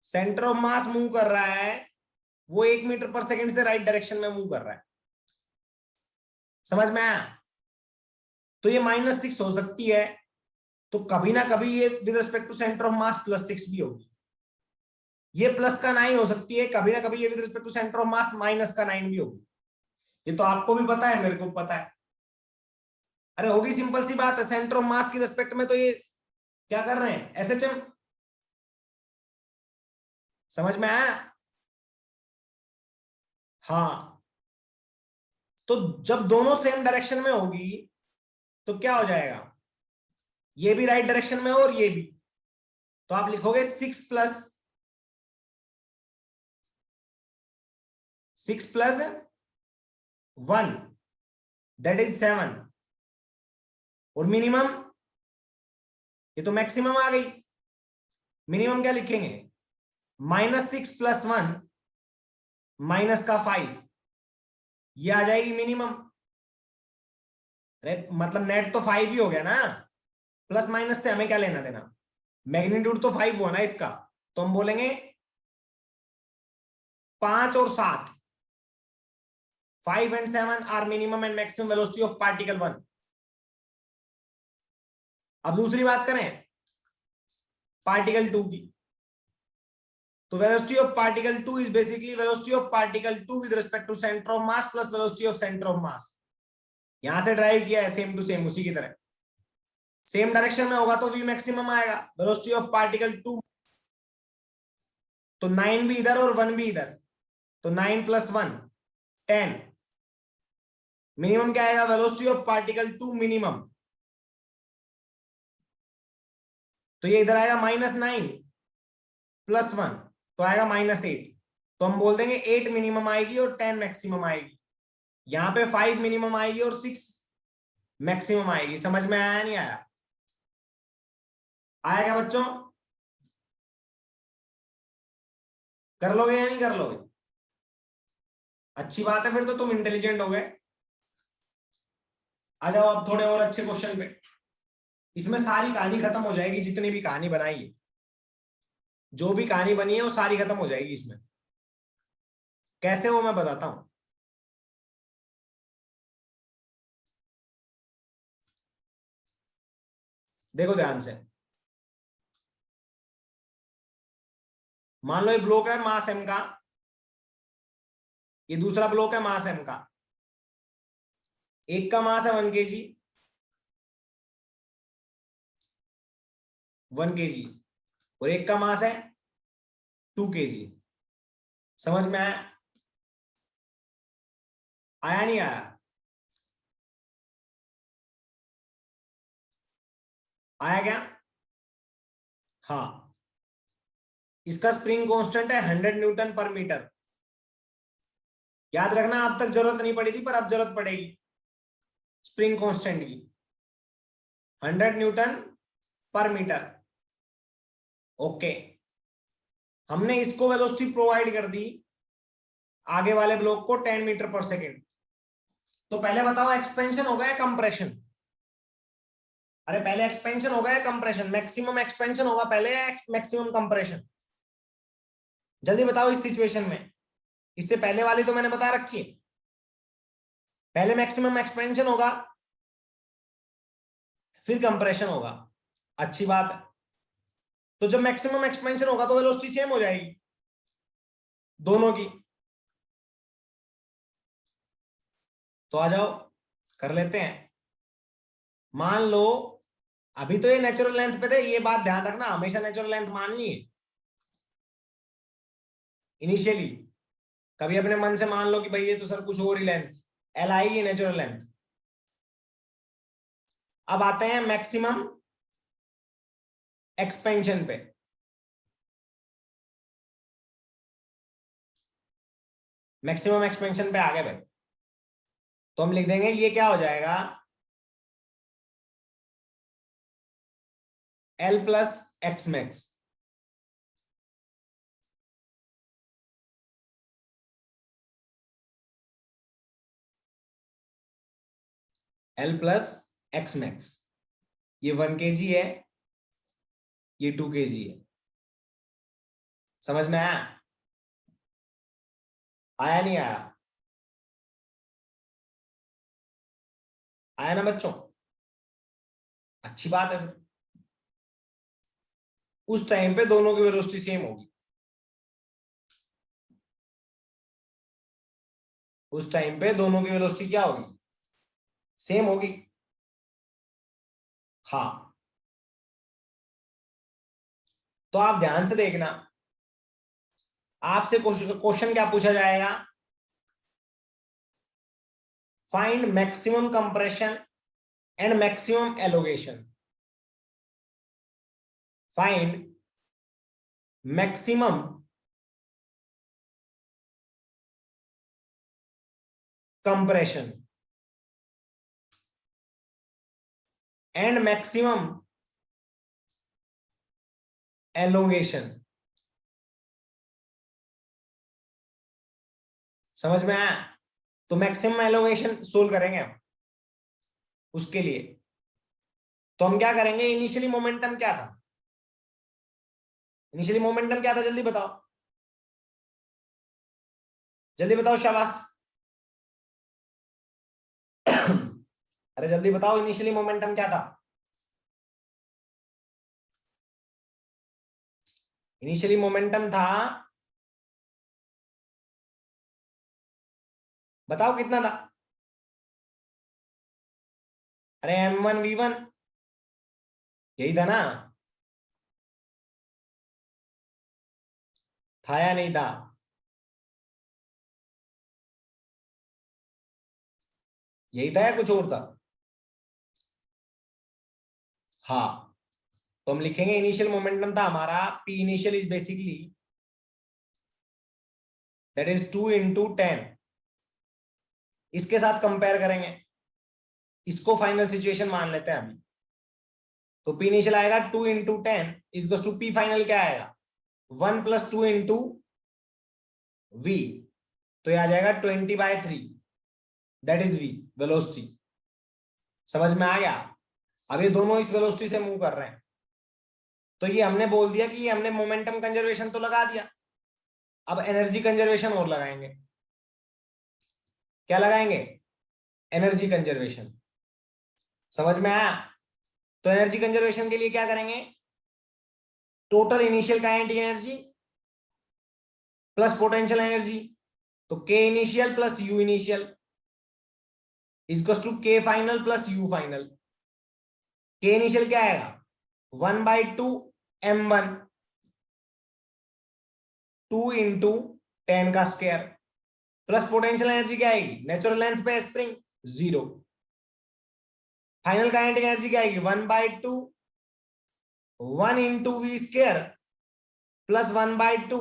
[SPEAKER 1] सेंटर ऑफ मास मूव कर रहा है, वो 1 मीटर पर सेकेंड से राइट डायरेक्शन में मूव कर रहा है, समझ में आया? तो ये -6 हो सकती है, तो कभी ना कभी ये with respect to centre of mass +6 भी होगी। ये +9 हो सकती है, कभी ना कभी ये with respect to centre of mass -9 भी होगी। ये तो आपको भी पता है, मेरे को पता है। अरे होगी, सिंपल सी बात है, सेंटर ऑफ मास की रिस्पेक्ट में तो ये क्या कर रहे हैं, एसएचएम। समझ में आया? हाँ, तो जब दोनों सेम डायरेक्शन में होगी तो क्या हो जाएगा, ये भी राइट डायरेक्शन में और ये भी, तो आप लिखोगे 6+1 दैट इज 7, और मिनिमम, ये तो मैक्सिमम आ गई, मिनिमम क्या लिखेंगे, -6+1 -5, ये आ जाएगी मिनिमम। अरे मतलब नेट तो 5 ही हो गया ना, प्लस माइनस से हमें क्या लेना देना, मैग्नीट्यूड तो 5 हुआ ना इसका, तो हम बोलेंगे 5 और 7, 5 and 7 are minimum and maximum velocity of particle 1। अब दूसरी बात करें पार्टिकल 2 की, तो velocity of particle 2 is basically velocity of particle 2 with respect to centre of mass plus velocity of centre of mass. यहां से ड्राइव किया है सेम टू सेम, उसी की तरह, सेम डायरेक्शन में होगा तो वी मैक्सिमम आएगा, वेलोसिटी ऑफ पार्टिकल 2, तो 9 भी इधर और 1 भी इधर, तो 9 + 1 10, मिनिमम क्या आएगा, वेलोसिटी ऑफ पार्टिकल 2 मिनिमम, तो ये इधर आएगा -9 + 1, तो आएगा -8, तो हम बोल देंगे 8 मिनिमम आएगी और 10 मैक्सिमम आएगी, यहां पे 5 मिनिमम आएगी और 6 मैक्सिमम आएगी। समझ में आया नहीं आया? आया क्या बच्चों? कर लोगे या नहीं कर लोगे? अच्छी बात है, फिर तो तुम इंटेलिजेंट हो गए। आ जाओ अब थोड़े और अच्छे क्वेश्चन पे, इसमें सारी कहानी खत्म हो जाएगी, जितनी भी कहानी बनाई है, जो भी कहानी बनी है वो सारी खत्म हो जाएगी इसमें। कैसे वो मैं बताता हूं। देखो ध्यान से, मान लो ये ब्लॉक है मास m का, ये दूसरा ब्लॉक है मास m का, एक का मास है 1 kg, 1 kg, और एक का मास है 2 kg। समझ में आया? आया नहीं आया? आया क्या? हाँ, इसका स्प्रिंग कांस्टेंट है 100 Nm/m। याद रखना, अब तक जरूरत नहीं पड़ी थी पर अब जरूरत पड़ेगी स्प्रिंग कांस्टेंट की, 100 Nm/m। ओके, हमने इसको वेलोसिटी प्रोवाइड कर दी आगे वाले ब्लॉक को 10 मीटर/सेकेंड। तो पहले बताओ एक्सपेंशन होगा या कंप्रेशन? अरे पहले एक्सपेंशन होगा या कंप्रेशन, मैक्सिमम एक्सपेंशन होगा पहले या मैक्सिमम कंप्रेशन? जल्दी बताओ इस सिचुएशन में, इससे पहले वाली तो मैंने बता रखी है, पहले मैक्सिमम एक्सपेंशन होगा फिर कंप्रेशन होगा। अच्छी बात है, तो जब मैक्सिमम एक्सपेंशन होगा तो वेलोसिटी सेम हो जाएगी दोनों की। तो आ जाओ कर लेते हैं। मान लो अभी तो ये नेचुरल लेंथ पे थे, ये बात ध्यान रखना, हमेशा नेचुरल लेंथ माननी है इनिशियली। कभी अपने मन से मान लो कि भाई ये तो सर कुछ और ही लेंथ, एल आएगी नेचुरल लेंथ। अब आते हैं मैक्सिमम एक्सपेंशन पे। मैक्सिमम एक्सपेंशन पे आ गए भाई, तो हम लिख देंगे ये क्या हो जाएगा, L + X max। L + X max, ये 1 kg है, ये 2 kg है। समझ में आया? आया नहीं आया? आया ना बच्चों? अच्छी बात है। फिर उस टाइम पे दोनों की वेलोसिटी सेम होगी। उस टाइम पे दोनों की वेलोसिटी क्या होगी? सेम होगी। हाँ, तो आप ध्यान से देखना, आपसे क्वेश्चन क्या पूछा जाएगा? Find maximum compression and maximum allocation. Find maximum compression and maximum allocation. समझ में आया? तो मैक्सिमम एलोगेशन सोल्व करेंगे हम। उसके लिए तो हम क्या करेंगे, इनिशियली मोमेंटम क्या था? इनिशियली मोमेंटम क्या था, जल्दी बताओ, जल्दी बताओ, शाबाश। अरे जल्दी बताओ, इनिशियली मोमेंटम क्या था? इनिशियली मोमेंटम था, बताओ कितना था? अरे m1v1, यही था ना? था या नहीं था? यही था या कुछ और था? हाँ, तो हम लिखेंगे इनिशियल मोमेंटम था हमारा P initial is basically that is 2 × 10। इसके साथ कंपेयर करेंगे, इसको फाइनल सिचुएशन मान लेते हैं अभी। तो पी इनिशियल आएगा 2 × 10 इज टू पी फाइनल क्या आएगा? 1 + 2 × v, तो ये आ जाएगा 20/3, दैट इज v वेलोसिटी। समझ में आ गया? अब ये दोनों इस वेलोसिटी से मूव कर रहे हैं, तो ये हमने बोल दिया कि ये हमने मोमेंटम कंजर्वेशन तो लगा दिया। अब एनर्जी कंजर्वेशन और लगाएंगे। क्या लगाएंगे? Energy conservation. समझ में आया? तो एनर्जी कंजर्वेशन के लिए क्या करेंगे? Total initial kinetic energy plus potential energy, तो K initial plus U initial equals to K final plus U final. K initial क्या आएगा? 1/2 m1, 2 × 10 का स्क्वायर, प्लस पोटेंशियल एनर्जी क्या आएगी? नेचुरल लेंथ पे स्प्रिंग 0। फाइनल काइनेटिक एनर्जी क्या आएगी? 1/2 1 × v² प्लस 1/2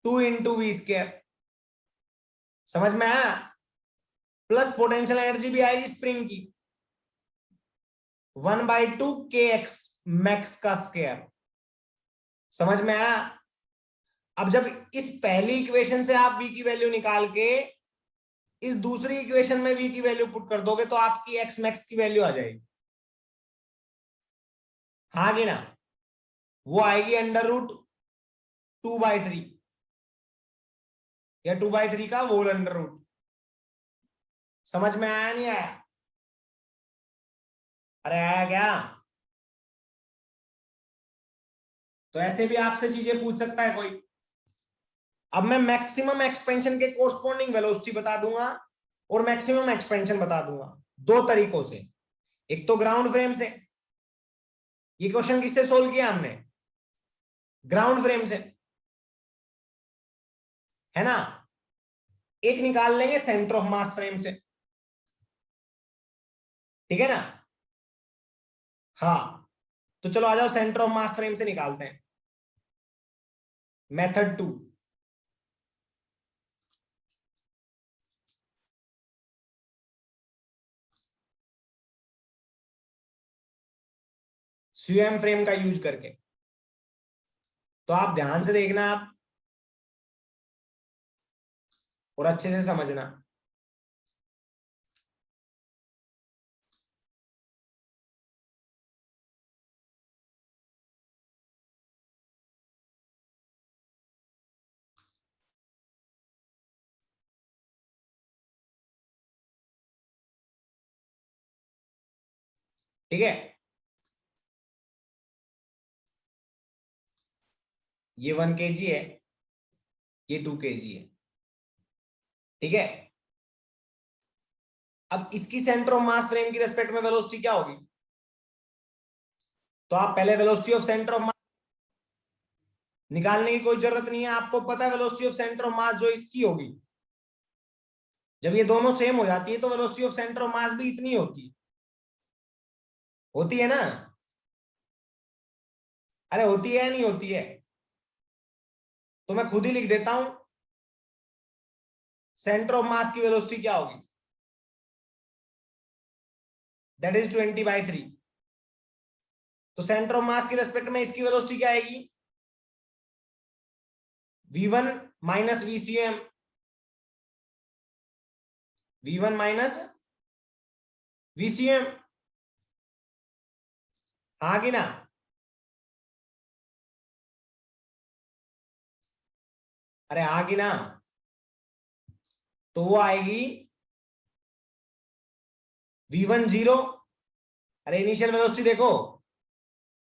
[SPEAKER 1] 2 × v²। समझ में आया? प्लस पोटेंशियल एनर्जी भी आएगी स्प्रिंग की 1/2 kx मैक्स का स्क्वायर। समझ में आया? अब जब इस पहली इक्वेशन से आप v की वैल्यू निकाल के इस दूसरी इक्वेशन में v की वैल्यू पुट कर दोगे तो आपकी x मैक्स की वैल्यू आ जाएगी। हाँ कि ना? वो आएगी √2/3 या 2/3 का होल √। समझ में आया नहीं आया? अरे आया क्या? तो ऐसे भी आपसे चीजें पूछ सकता है कोई। अब मैं मैक्सिमम एक्सपेंशन के कोरस्पॉन्डिंग वेलोसिटी बता दूंगा और मैक्सिमम एक्सपेंशन बता दूंगा, दो तरीकों से। एक तो ग्राउंड फ्रेम से। ये क्वेश्चन किससे सोल्व किया हमने? ग्राउंड फ्रेम से, है ना? एक निकाल लेंगे सेंटर ऑफ मास फ्रेम से, ठीक है ना? हाँ, तो चलो आ जाओ सेंटर ऑफ मास फ्रेम से निकालते हैं। मेथड 2, सीएम फ्रेम का यूज करके। तो आप ध्यान से देखना आप और अच्छे से समझना। ठीक है, ये 1 kg है, ये 2 kg है, ठीक है। अब इसकी सेंटर ऑफ मास फ्रेम की रेस्पेक्ट में वेलोसिटी क्या होगी? तो आप पहले वेलोसिटी ऑफ सेंटर ऑफ मास निकालने की कोई जरूरत नहीं है, आपको पता है वेलोसिटी ऑफ सेंटर ऑफ मास जो इसकी होगी। जब ये दोनों सेम हो जाती है तो वेलोसिटी ऑफ सेंटर ऑफ मास भी इतनी होती है ना? अरे होती है या नहीं होती है? तो मैं खुद ही लिख देता हूं, सेंटर ऑफ मास की वेलोसिटी क्या होगी? That is 20/3। तो सेंटर ऑफ मास की रेस्पेक्ट में इसकी वेलोसिटी क्या आएगी? v1 minus VCM, v1 minus VCM, हाँ कि ना? अरे हाँ कि ना? तो वो आएगी v1 0, अरे इनिशियल वेलोसिटी देखो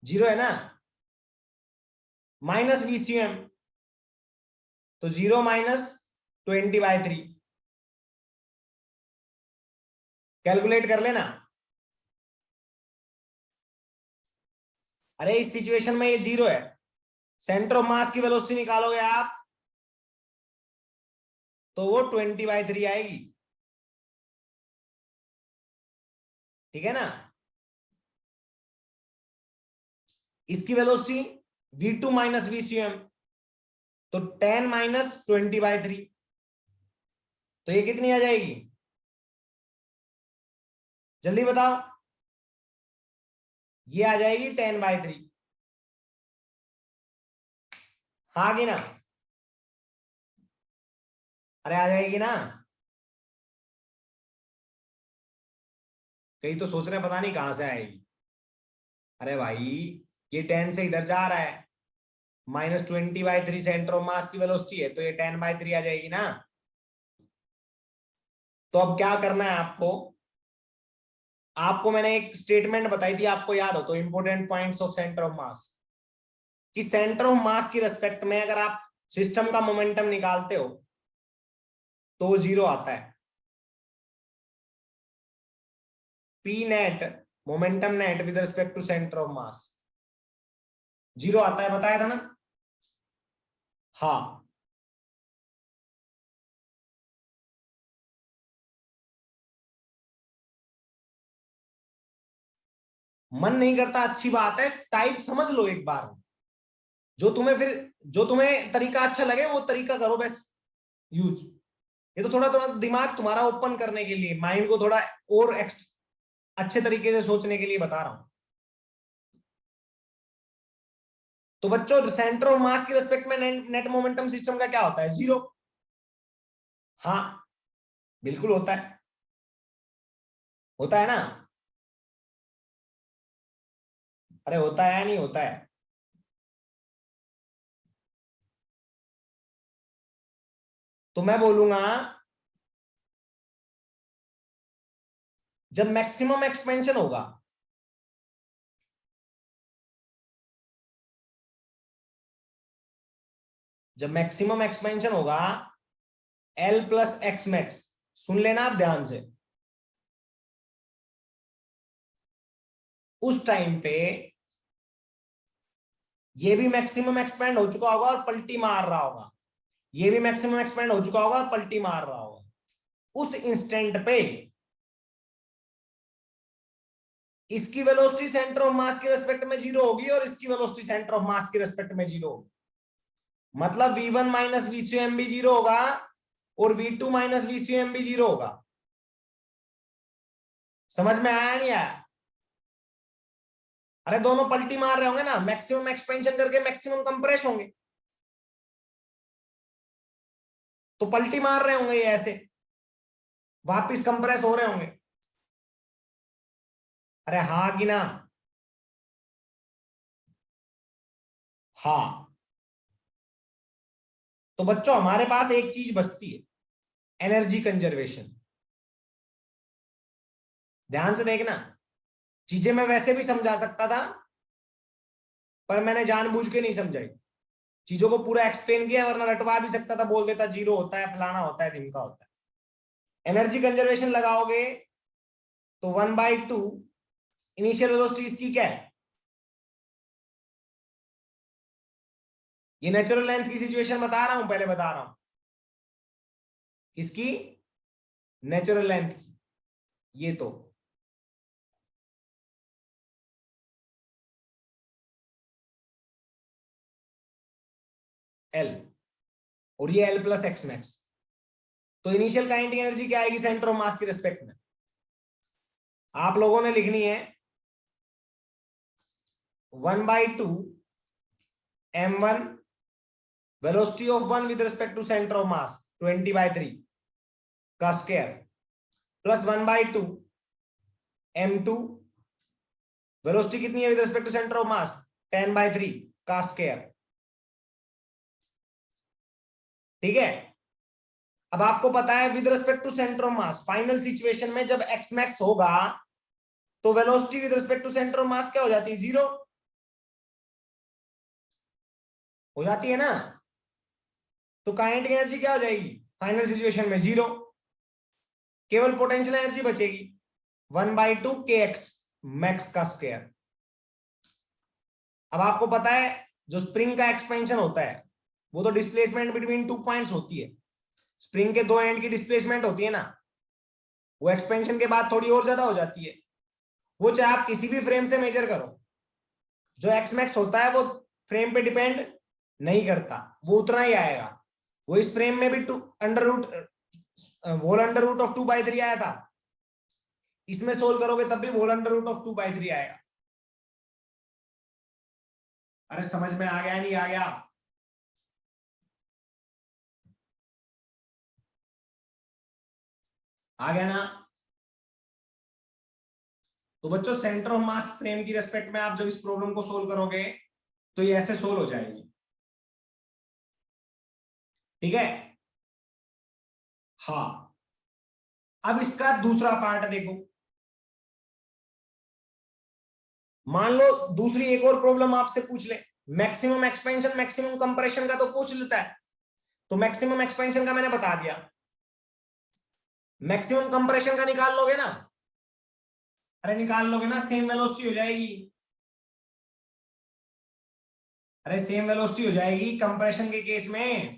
[SPEAKER 1] 0 है ना, माइनस VCM, तो 0 माइनस 20/3, कैलकुलेट कर लेना। अरे इस सिचुएशन में ये 0 है, सेंटर ऑफ मास की वेलोसिटी निकालोगे आप तो वो 20/3 आएगी, ठीक है ना? इसकी वेलोसिटी v2 माइनस VCM, तो 10 माइनस 20/3, तो ये कितनी आ जाएगी? जल्दी बताओ, ये आ जाएगी 10/3, हाँ कि ना? अरे आ जाएगी ना? कहीं तो सोच रहे हैं पता नहीं कहां से आएगी। अरे भाई ये 10 से इधर जा रहा है, -20/3 सेंटर ऑफ मास की वेलोसिटी है, तो ये 10/3 आ जाएगी ना? तो अब क्या करना है आपको? आपको मैंने एक स्टेटमेंट बताई थी, आपको याद हो तो, important points of centre of मास, कि सेंटर ऑफ मास की रेस्पेक्ट में अगर आप सिस्टम का मोमेंटम निकालते हो तो 0 आता है। P net, momentum net with respect to centre of mass 0 आता है, बताया था ना? हाँ, मन नहीं करता अच्छी बात है, टाइप समझ लो एक बार, जो तुम्हें तरीका अच्छा लगे वो तरीका करो बस यूज। ये तो थोड़ा थोड़ा दिमाग तुम्हारा ओपन करने के लिए, माइंड को थोड़ा और अच्छे तरीके से सोचने के लिए बता रहा हूं। तो बच्चों सेंटर ऑफ मास की रेस्पेक्ट में नेट मोमेंटम सिस्टम का क्या होता है? 0। हाँ बिल्कुल होता है ना? अरे होता है या नहीं होता है? तो मैं बोलूंगा जब मैक्सिमम एक्सपेंशन होगा, जब मैक्सिमम एक्सपेंशन होगा L प्लस एक्स मैक्स, सुन लेना आप ध्यान से, उस टाइम पे ये भी मैक्सिमम एक्सपेंड हो चुका होगा और पलटी मार रहा होगा, ये भी मैक्सिमम एक्सपेंड हो चुका होगा और पलटी मार रहा होगा। उस इंस्टेंट पे इसकी वेलोसिटी सेंटर ऑफ मास के रेस्पेक्ट में 0 होगी और इसकी वेलोसिटी सेंटर ऑफ मास के रेस्पेक्ट में 0 होगी। मतलब v1 माइनस VCM भी 0 होगा और v2 माइनस VCM भी 0 होगा। समझ में आया नहीं आया? अरे दोनों पलटी मार रहे होंगे ना, मैक्सिमम एक्सपेंशन करके मैक्सिमम कंप्रेस होंगे, तो पलटी मार रहे होंगे ये ऐसे, वापिस कंप्रेस हो रहे होंगे। अरे हाँ कि ना? हाँ। तो बच्चों हमारे पास एक चीज बचती है, एनर्जी कंजर्वेशन। ध्यान से देखना, चीजें मैं वैसे भी समझा सकता था, पर मैंने जानबूझ के नहीं समझाई, चीजों को पूरा एक्सप्लेन किया, वरना रटवा भी सकता था, बोल देता जीरो होता है, फलाना होता है, ढिमका होता है। एनर्जी कंजर्वेशन लगाओगे तो 1/2 इनिशियल वेलोसिटी इसकी क्या है, ये नेचुरल लेंथ की सिचुएशन बता रहा हूं, पहले बता रहा हूं इसकी नेचुरल लेंथ की, ये तो एल, और ये एल प्लस एक्स मैक्स। तो इनिशियल काइनेटिक एनर्जी क्या आएगी सेंटर ऑफ मास के रिस्पेक्ट में, आप लोगों ने लिखनी है 1/2 m1 velocity of one with respect to centre of mass 20/3 का स्क्वायर प्लस 1/2 m2 वेलोसिटी कितनी है with respect to centre of mass 10/3 का स्क्वायर। ठीक है, अब आपको पता है with respect to centre of mass final situation में जब एक्स मैक्स होगा तो velocity with respect to centre of mass क्या हो जाती है, जीरो हो जाती है ना। तो काइनेटिक एनर्जी क्या हो जाएगी फाइनल सिचुएशन में, जीरो, केवल पोटेंशियल एनर्जी बचेगी 1/2 kx मैक्स का स्क्वायर। अब आपको पता है जो स्प्रिंग का एक्सपेंशन होता है वो तो डिस्प्लेसमेंट बिटवीन 2 पॉइंट्स होती है, स्प्रिंग के दो एंड की डिस्प्लेसमेंट होती है ना, वो एक्सपेंशन के बाद थोड़ी और ज्यादा हो जाती है। वो चाहे आप किसी भी फ्रेम से मेजर करो, जो एक्स मैक्स होता है वो फ्रेम पे डिपेंड नहीं करता, वो उतना ही आएगा। वो इस फ्रेम में भी वोल अंडर रूट ऑफ 2/3 आया था, इसमें सोल्व करोगे तब भी वोल अंडर रूट ऑफ 2/3 आएगा। अरे समझ में आ गया नहीं आ गया, आ गया ना। तो बच्चों सेंटर ऑफ मास फ्रेम की रेस्पेक्ट में आप जब इस प्रॉब्लम को सोल्व करोगे तो ये ऐसे सोल्व हो जाएगी। ठीक है, हाँ, अब इसका दूसरा पार्ट देखो। मान लो दूसरी एक और प्रॉब्लम आपसे पूछ ले, मैक्सिमम एक्सपेंशन मैक्सिमम कंप्रेशन का तो पूछ लेता है, तो मैक्सिमम एक्सपेंशन का मैंने बता दिया, मैक्सिमम कंप्रेशन का निकाल लोगे ना, अरे निकाल लोगे ना, सेम वेलोसिटी हो जाएगी, अरे सेम वेलोसिटी हो जाएगी कंप्रेशन के केस में।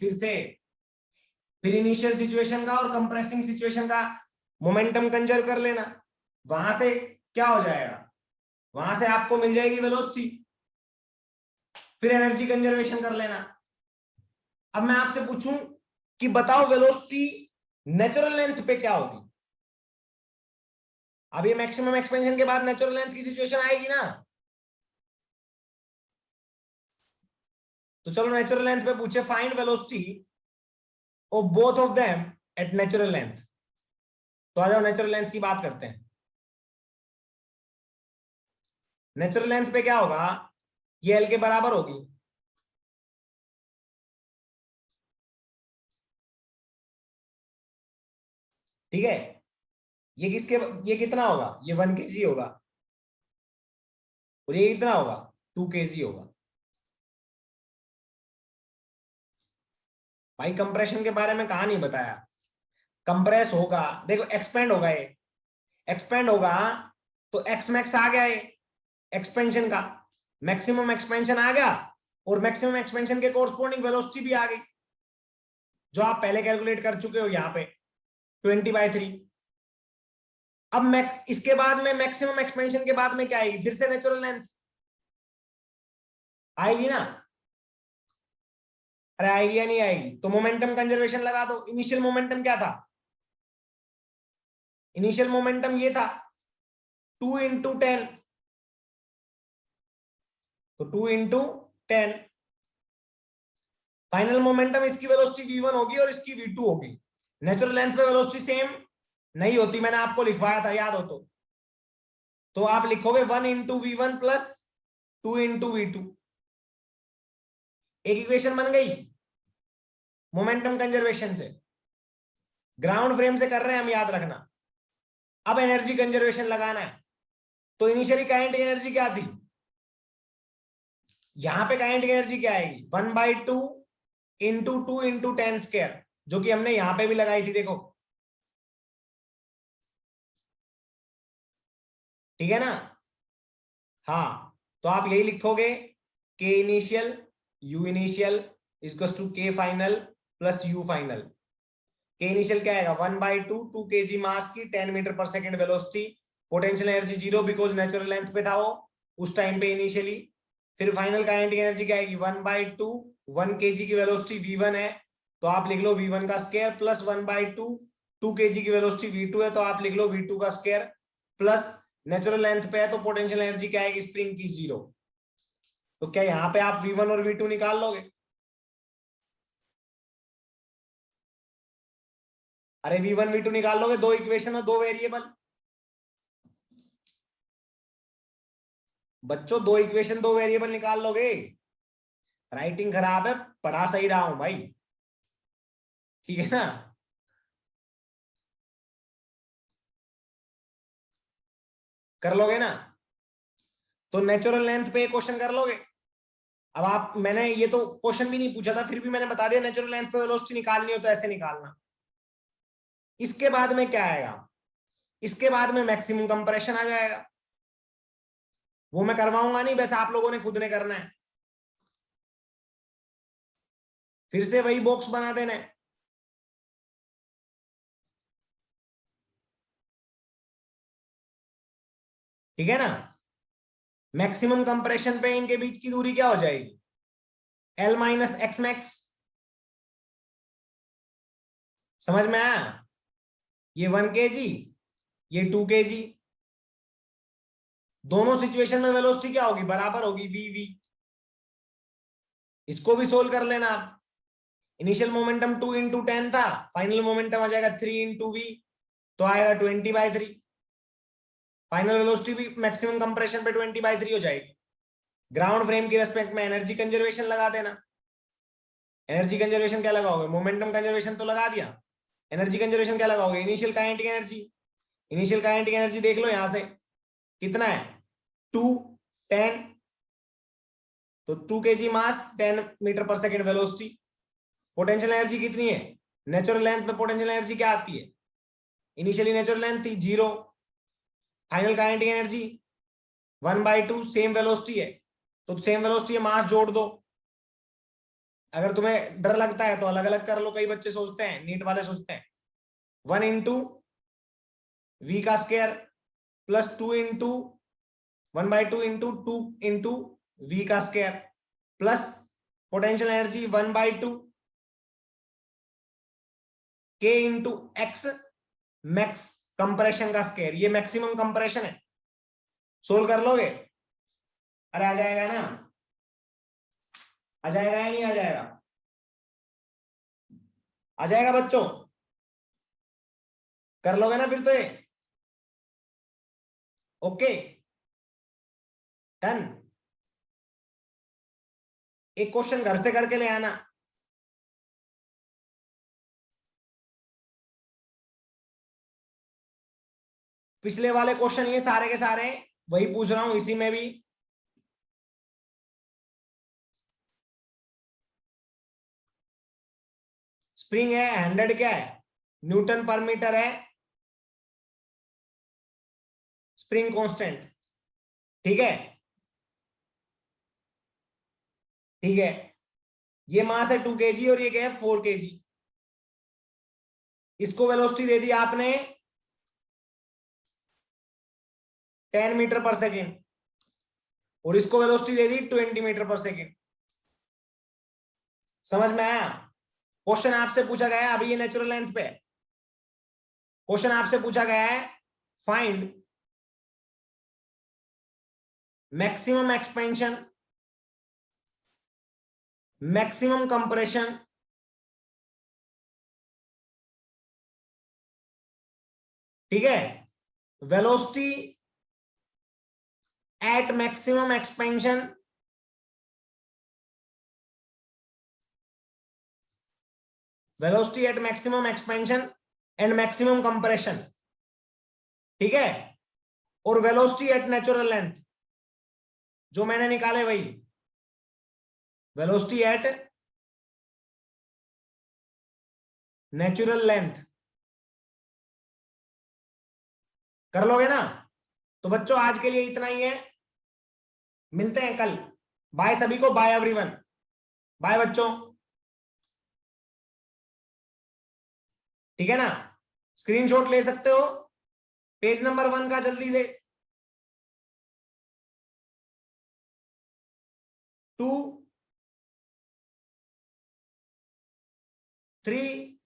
[SPEAKER 1] फिर इनिशियल सिचुएशन का और कंप्रेसिंग सिचुएशन का मोमेंटम कंजर्व कर लेना, वहां से क्या हो जाएगा, वहां से आपको मिल जाएगी वेलोसिटी, फिर एनर्जी कंजर्वेशन कर लेना। अब मैं आपसे पूछूं कि बताओ वेलोसिटी नेचुरल लेंथ पे क्या होगी, अब ये मैक्सिमम एक्सपेंशन के बाद नेचुरल लेंथ की सिचुएशन आएगी ना, तो चलो नेचुरल लेंथ पे पूछे, find velocity of both of them at natural length. तो आ जाओ नेचुरल लेंथ की बात करते हैं। नेचुरल लेंथ पे क्या होगा, ये एल के बराबर होगी, ठीक है, ये कितना होगा, ये 1 kg होगा, और ये कितना होगा 2 kg होगा। भाई कंप्रेशन के बारे में कहा नहीं बताया, कंप्रेस होगा, देखो एक्सपेंड होगा, ये एक्सपेंड होगा तो एक्स मैक्स आ गया, ये एक्सपेंशन का मैक्सिमम एक्सपेंशन आ गया, और मैक्सिमम एक्सपेंशन के कोरस्पोंडिंग वेलोसिटी भी आ गई, जो आप पहले कैलकुलेट कर चुके हो यहाँ पे 20/3। अब मैं इसके बाद में मैक्सिमम एक्सपेंशन के बाद में क्या आएगी, फिर से नेचुरल लेंथ आएगी ना, अरे आएगी या नहीं आएगी, तो मोमेंटम कंजर्वेशन लगा दो। इनिशियल मोमेंटम क्या था, इनिशियल मोमेंटम ये था 2 × 10, तो 2 × 10, फाइनल मोमेंटम इसकी वेलोसिटी v1 होगी और इसकी v2 होगी। नेचुरल लेंथ पे वेलोसिटी सेम नहीं होती, मैंने आपको लिखवाया था याद हो तो आप लिखोगे 1 × v1 प्लस 2 × v2, एक इक्वेशन बन गई मोमेंटम कंजर्वेशन से। ग्राउंड फ्रेम से कर रहे हैं हम, याद रखना। अब एनर्जी कंजर्वेशन लगाना है, तो इनिशियली काइनेटिक एनर्जी क्या थी, यहां पे काइनेटिक एनर्जी क्या आएगी 1/2 इंटू 2 इंटू 10 स्क्वायर, जो कि हमने यहां पे भी लगाई थी, देखो ठीक है ना। हाँ, तो आप यही लिखोगे K initial U initial equals to K final plus U final. K initial क्या आएगा 1/2 2 kg मास की 10 मीटर पर second velocity, potential energy 0 because natural length पे था वो उस टाइम पे इनिशियली। फिर फाइनल काइनेटिक एनर्जी क्या आएगी 1/2 1 kg की वेलोसिटी v1 है तो आप लिख लो v1 का स्क्वायर प्लस 1/2 2 kg की वेलोसिटी v2 है तो आप लिख लो v2 का स्क्वायर प्लस नेचुरल लेंथ पे है तो पोटेंशियल एनर्जी क्या आएगी स्प्रिंग की 0। तो क्या यहां पे आप v1 और v2 निकाल लोगे? अरे v1 v2 निकाल लोगे, दो इक्वेशन और दो वेरिएबल। बच्चों दो इक्वेशन दो वेरिएबल निकाल लोगे। राइटिंग खराब है, पढ़ा सही रहा हूं भाई, ठीक है ना। कर लोगे ना, तो नेचुरल लेंथ पे क्वेश्चन कर लोगे। अब आप, मैंने ये तो क्वेश्चन भी नहीं पूछा था फिर भी मैंने बता दिया नेचुरल लेंथ पे वेलोसिटी निकालनी हो तो ऐसे निकालना। इसके बाद में क्या आएगा, इसके बाद में मैक्सिमम कंप्रेशन आ जाएगा, वो मैं करवाऊंगा नहीं, बस आप लोगों ने खुद ने करना है। फिर से वही बॉक्स बना देना है, ठीक है ना। मैक्सिमम कंप्रेशन पे इनके बीच की दूरी क्या हो जाएगी L माइनस एक्स मैक्स। समझ में आया, ये 1 kg ये 2 kg, दोनों सिचुएशन में वेलोसिटी क्या होगी बराबर होगी वी वी। इसको भी सोल्व कर लेना आप। इनिशियल मोमेंटम 2 इंटू 10 था, फाइनल मोमेंटम आ जाएगा 3 इंटू वी तो आएगा 20/3। फाइनल वेलोसिटी भी मैक्सिमम कंप्रेशन पे 20/3 हो जाएगी। ग्राउंड फ्रेम की रेस्पेक्ट में एनर्जी कंजर्वेशन लगा देना। एनर्जी कंजर्वेशन क्या लगाओगे, मोमेंटम कंजर्वेशन तो लगा दिया, एनर्जी कंजर्वेशन क्या लगाओगे initial kinetic energy. Initial kinetic energy देख लो यहां से कितना है 2 10, तो 2 kg मास 10 metre per second velocity. Potential energy कितनी है, नेचुरल लेंथ में पोटेंशियल एनर्जी क्या आती है, इनिशियली नेचुरल लेंथ थी 0, final kinetic energy 1/2 same velocity है तो सेम वेलोसिटी है मास जोड़ दो। अगर तुम्हें डर लगता है तो अलग अलग कर लो, कई बच्चे सोचते हैं, नीट वाले सोचते हैं 1 इंटू वी का square plus 2 into 1/2 into 2 into V का square plus potential energy 1/2 K into X max compression का स्क्वायर, ये मैक्सिमम कंप्रेशन है। सोल्व कर लोगे, अरे आ जाएगा ना, आ जाएगा या नहीं आ जाएगा, आ जाएगा बच्चों, कर लोगे ना फिर तो ये, ओके डन। एक क्वेश्चन घर से करके ले आना। पिछले वाले क्वेश्चन ये सारे के सारे वही पूछ रहा हूं इसी में भी। स्प्रिंग है 100 क्या है न्यूटन पर मीटर है स्प्रिंग कांस्टेंट, ठीक है, ठीक है। ये मास है 2 kg और ये क्या है 4 kg। इसको वेलोसिटी दे दी आपने 10 मीटर पर सेकेंड और इसको वेलोसिटी दे दी 20 मीटर पर सेकेंड। समझ में आया, क्वेश्चन आपसे पूछा गया है, अभी ये नेचुरल लेंथ पे है, क्वेश्चन आपसे पूछा गया है find maximum expansion maximum compression ठीक है, velocity at maximum expansion velocity at maximum expansion and maximum compression, ठीक है। और वेलोसिटी एट नेचुरल लेंथ जो मैंने निकाले वही, वेलोसिटी एट नेचुरल लेंथ कर लोगे ना। तो बच्चों आज के लिए इतना ही है, मिलते हैं कल। बाय सभी को, बाय एवरीवन, बाय बच्चों, ठीक है ना। स्क्रीनशॉट ले सकते हो पेज नंबर 1 का जल्दी से। 2 3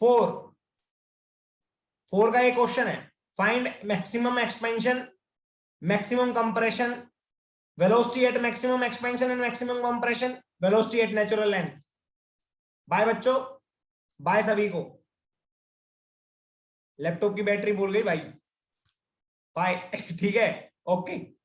[SPEAKER 1] 4 का एक क्वेश्चन है, find maximum expansion, maximum compression, velocity at maximum expansion and maximum compression, velocity at natural length. Bye बच्चों, बाय सभी को। लैपटॉप की बैटरी बोल गई भाई, बाय ठीक है, ओके।